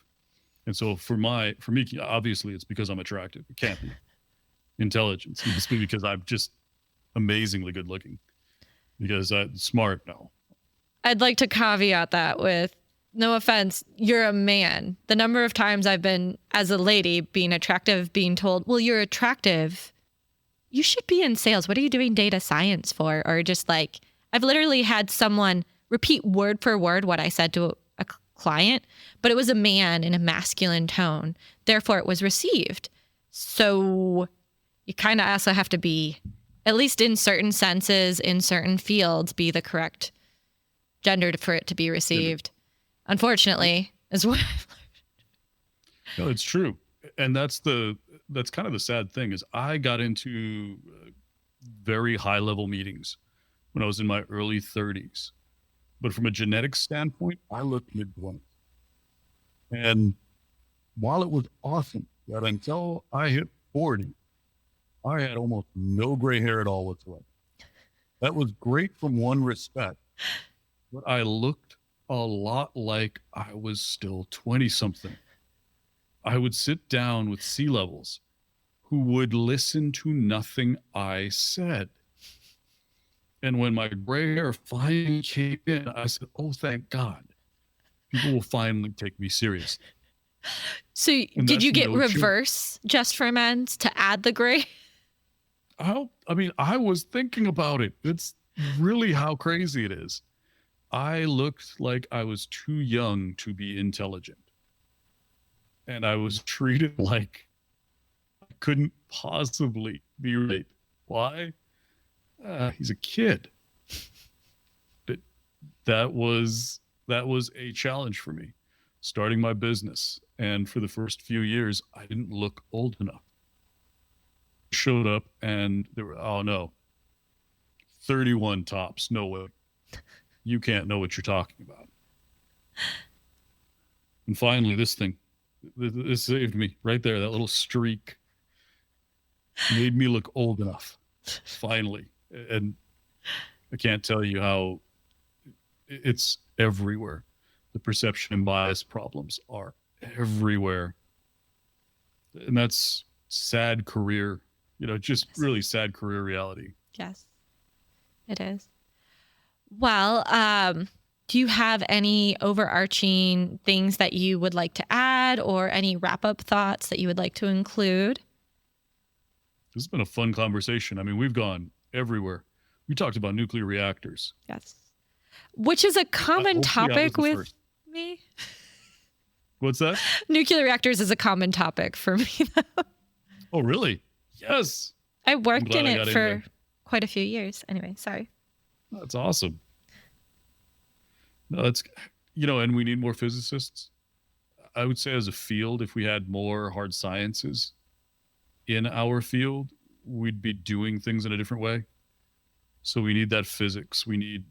And so for me, obviously it's because I'm attractive. It can't be intelligence. It must be because I'm just amazingly good looking. Because smart, no. I'd like to caveat that with, no offense, you're a man. The number of times I've been, as a lady, being attractive, being told, well, you're attractive. You should be in sales. What are you doing data science for? Or just like, I've literally had someone repeat word for word what I said to a client, but it was a man in a masculine tone. Therefore, it was received. So you kind of also have to be, at least in certain senses, in certain fields, be the correct gender for it to be received. Unfortunately, is what I've learned. No, it's true. And that's kind of the sad thing is I got into very high level meetings when I was in my early 30s. But from a genetic standpoint, I looked mid-20s. And while it was awesome that until I hit 40, I had almost no gray hair at all whatsoever. That was great from one respect, but I looked a lot like I was still 20-something. I would sit down with C-levels who would listen to nothing I said. And when my gray hair finally came in, I said, oh, thank God. People will finally take me seriously. So did you get reverse just for men's to add the gray? I was thinking about it. It's really how crazy it is. I looked like I was too young to be intelligent. And I was treated like I couldn't possibly be right. Why? He's a kid. But that was a challenge for me, starting my business. And for the first few years, I didn't look old enough. Showed up and there were, oh no, 31 tops. No way. You can't know what you're talking about. And finally, this saved me right there, that little streak. Made me look old enough, finally. And I can't tell you how it's everywhere. The perception and bias problems are everywhere. And that's sad career, just really sad career reality. Yes, it is. Well, do you have any overarching things that you would like to add or any wrap-up thoughts that you would like to include? This has been a fun conversation. I mean, we've gone everywhere. We talked about nuclear reactors. Yes. Which is a common topic with me. What's that? Nuclear reactors is a common topic for me, though. Oh, really? Yes. I worked in it for quite a few years. Anyway, sorry. That's awesome. No, that's, and we need more physicists. I would say as a field, if we had more hard sciences in our field, we'd be doing things in a different way. So we need that physics. We need,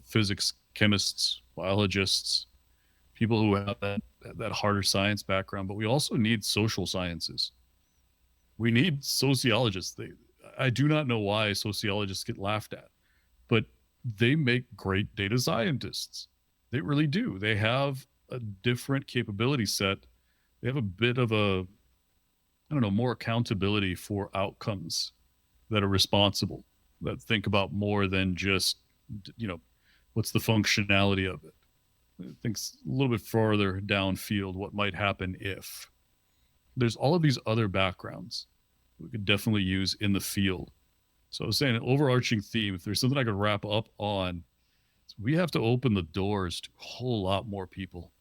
physics, chemists, biologists, people who have that harder science background, but we also need social sciences. We need sociologists. I do not know why sociologists get laughed at, but they make great data scientists. They really do. They have a different capability set. They have a bit of more accountability for outcomes that are responsible, that think about more than just, what's the functionality of it. It thinks a little bit farther downfield, what might happen if. There's all of these other backgrounds we could definitely use in the field. So I was saying an overarching theme, if there's something I could wrap up on, we have to open the doors to a whole lot more people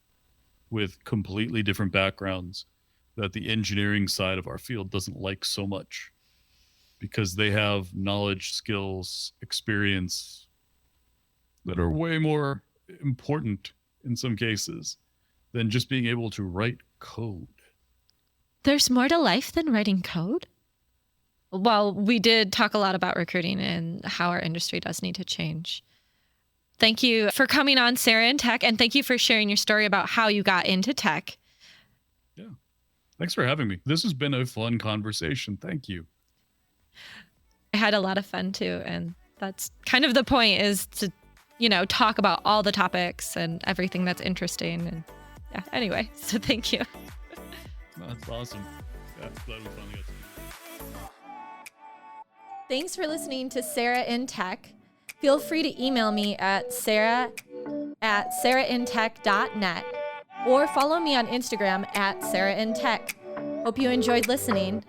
with completely different backgrounds that the engineering side of our field doesn't like so much, because they have knowledge, skills, experience that are way more important in some cases than just being able to write code. There's more to life than writing code? Well, we did talk a lot about recruiting and how our industry does need to change. Thank you for coming on Sarah in Tech, and thank you for sharing your story about how you got into tech. Yeah. Thanks for having me. This has been a fun conversation. Thank you. I had a lot of fun too, and that's kind of the point, is to, talk about all the topics and everything that's interesting. And yeah, anyway, so thank you. That's awesome. Yeah, glad we finally got to do it. Thanks for listening to Sarah in Tech. Feel free to email me at sarah@sarahintech.net or follow me on Instagram @sarahintech. Hope you enjoyed listening.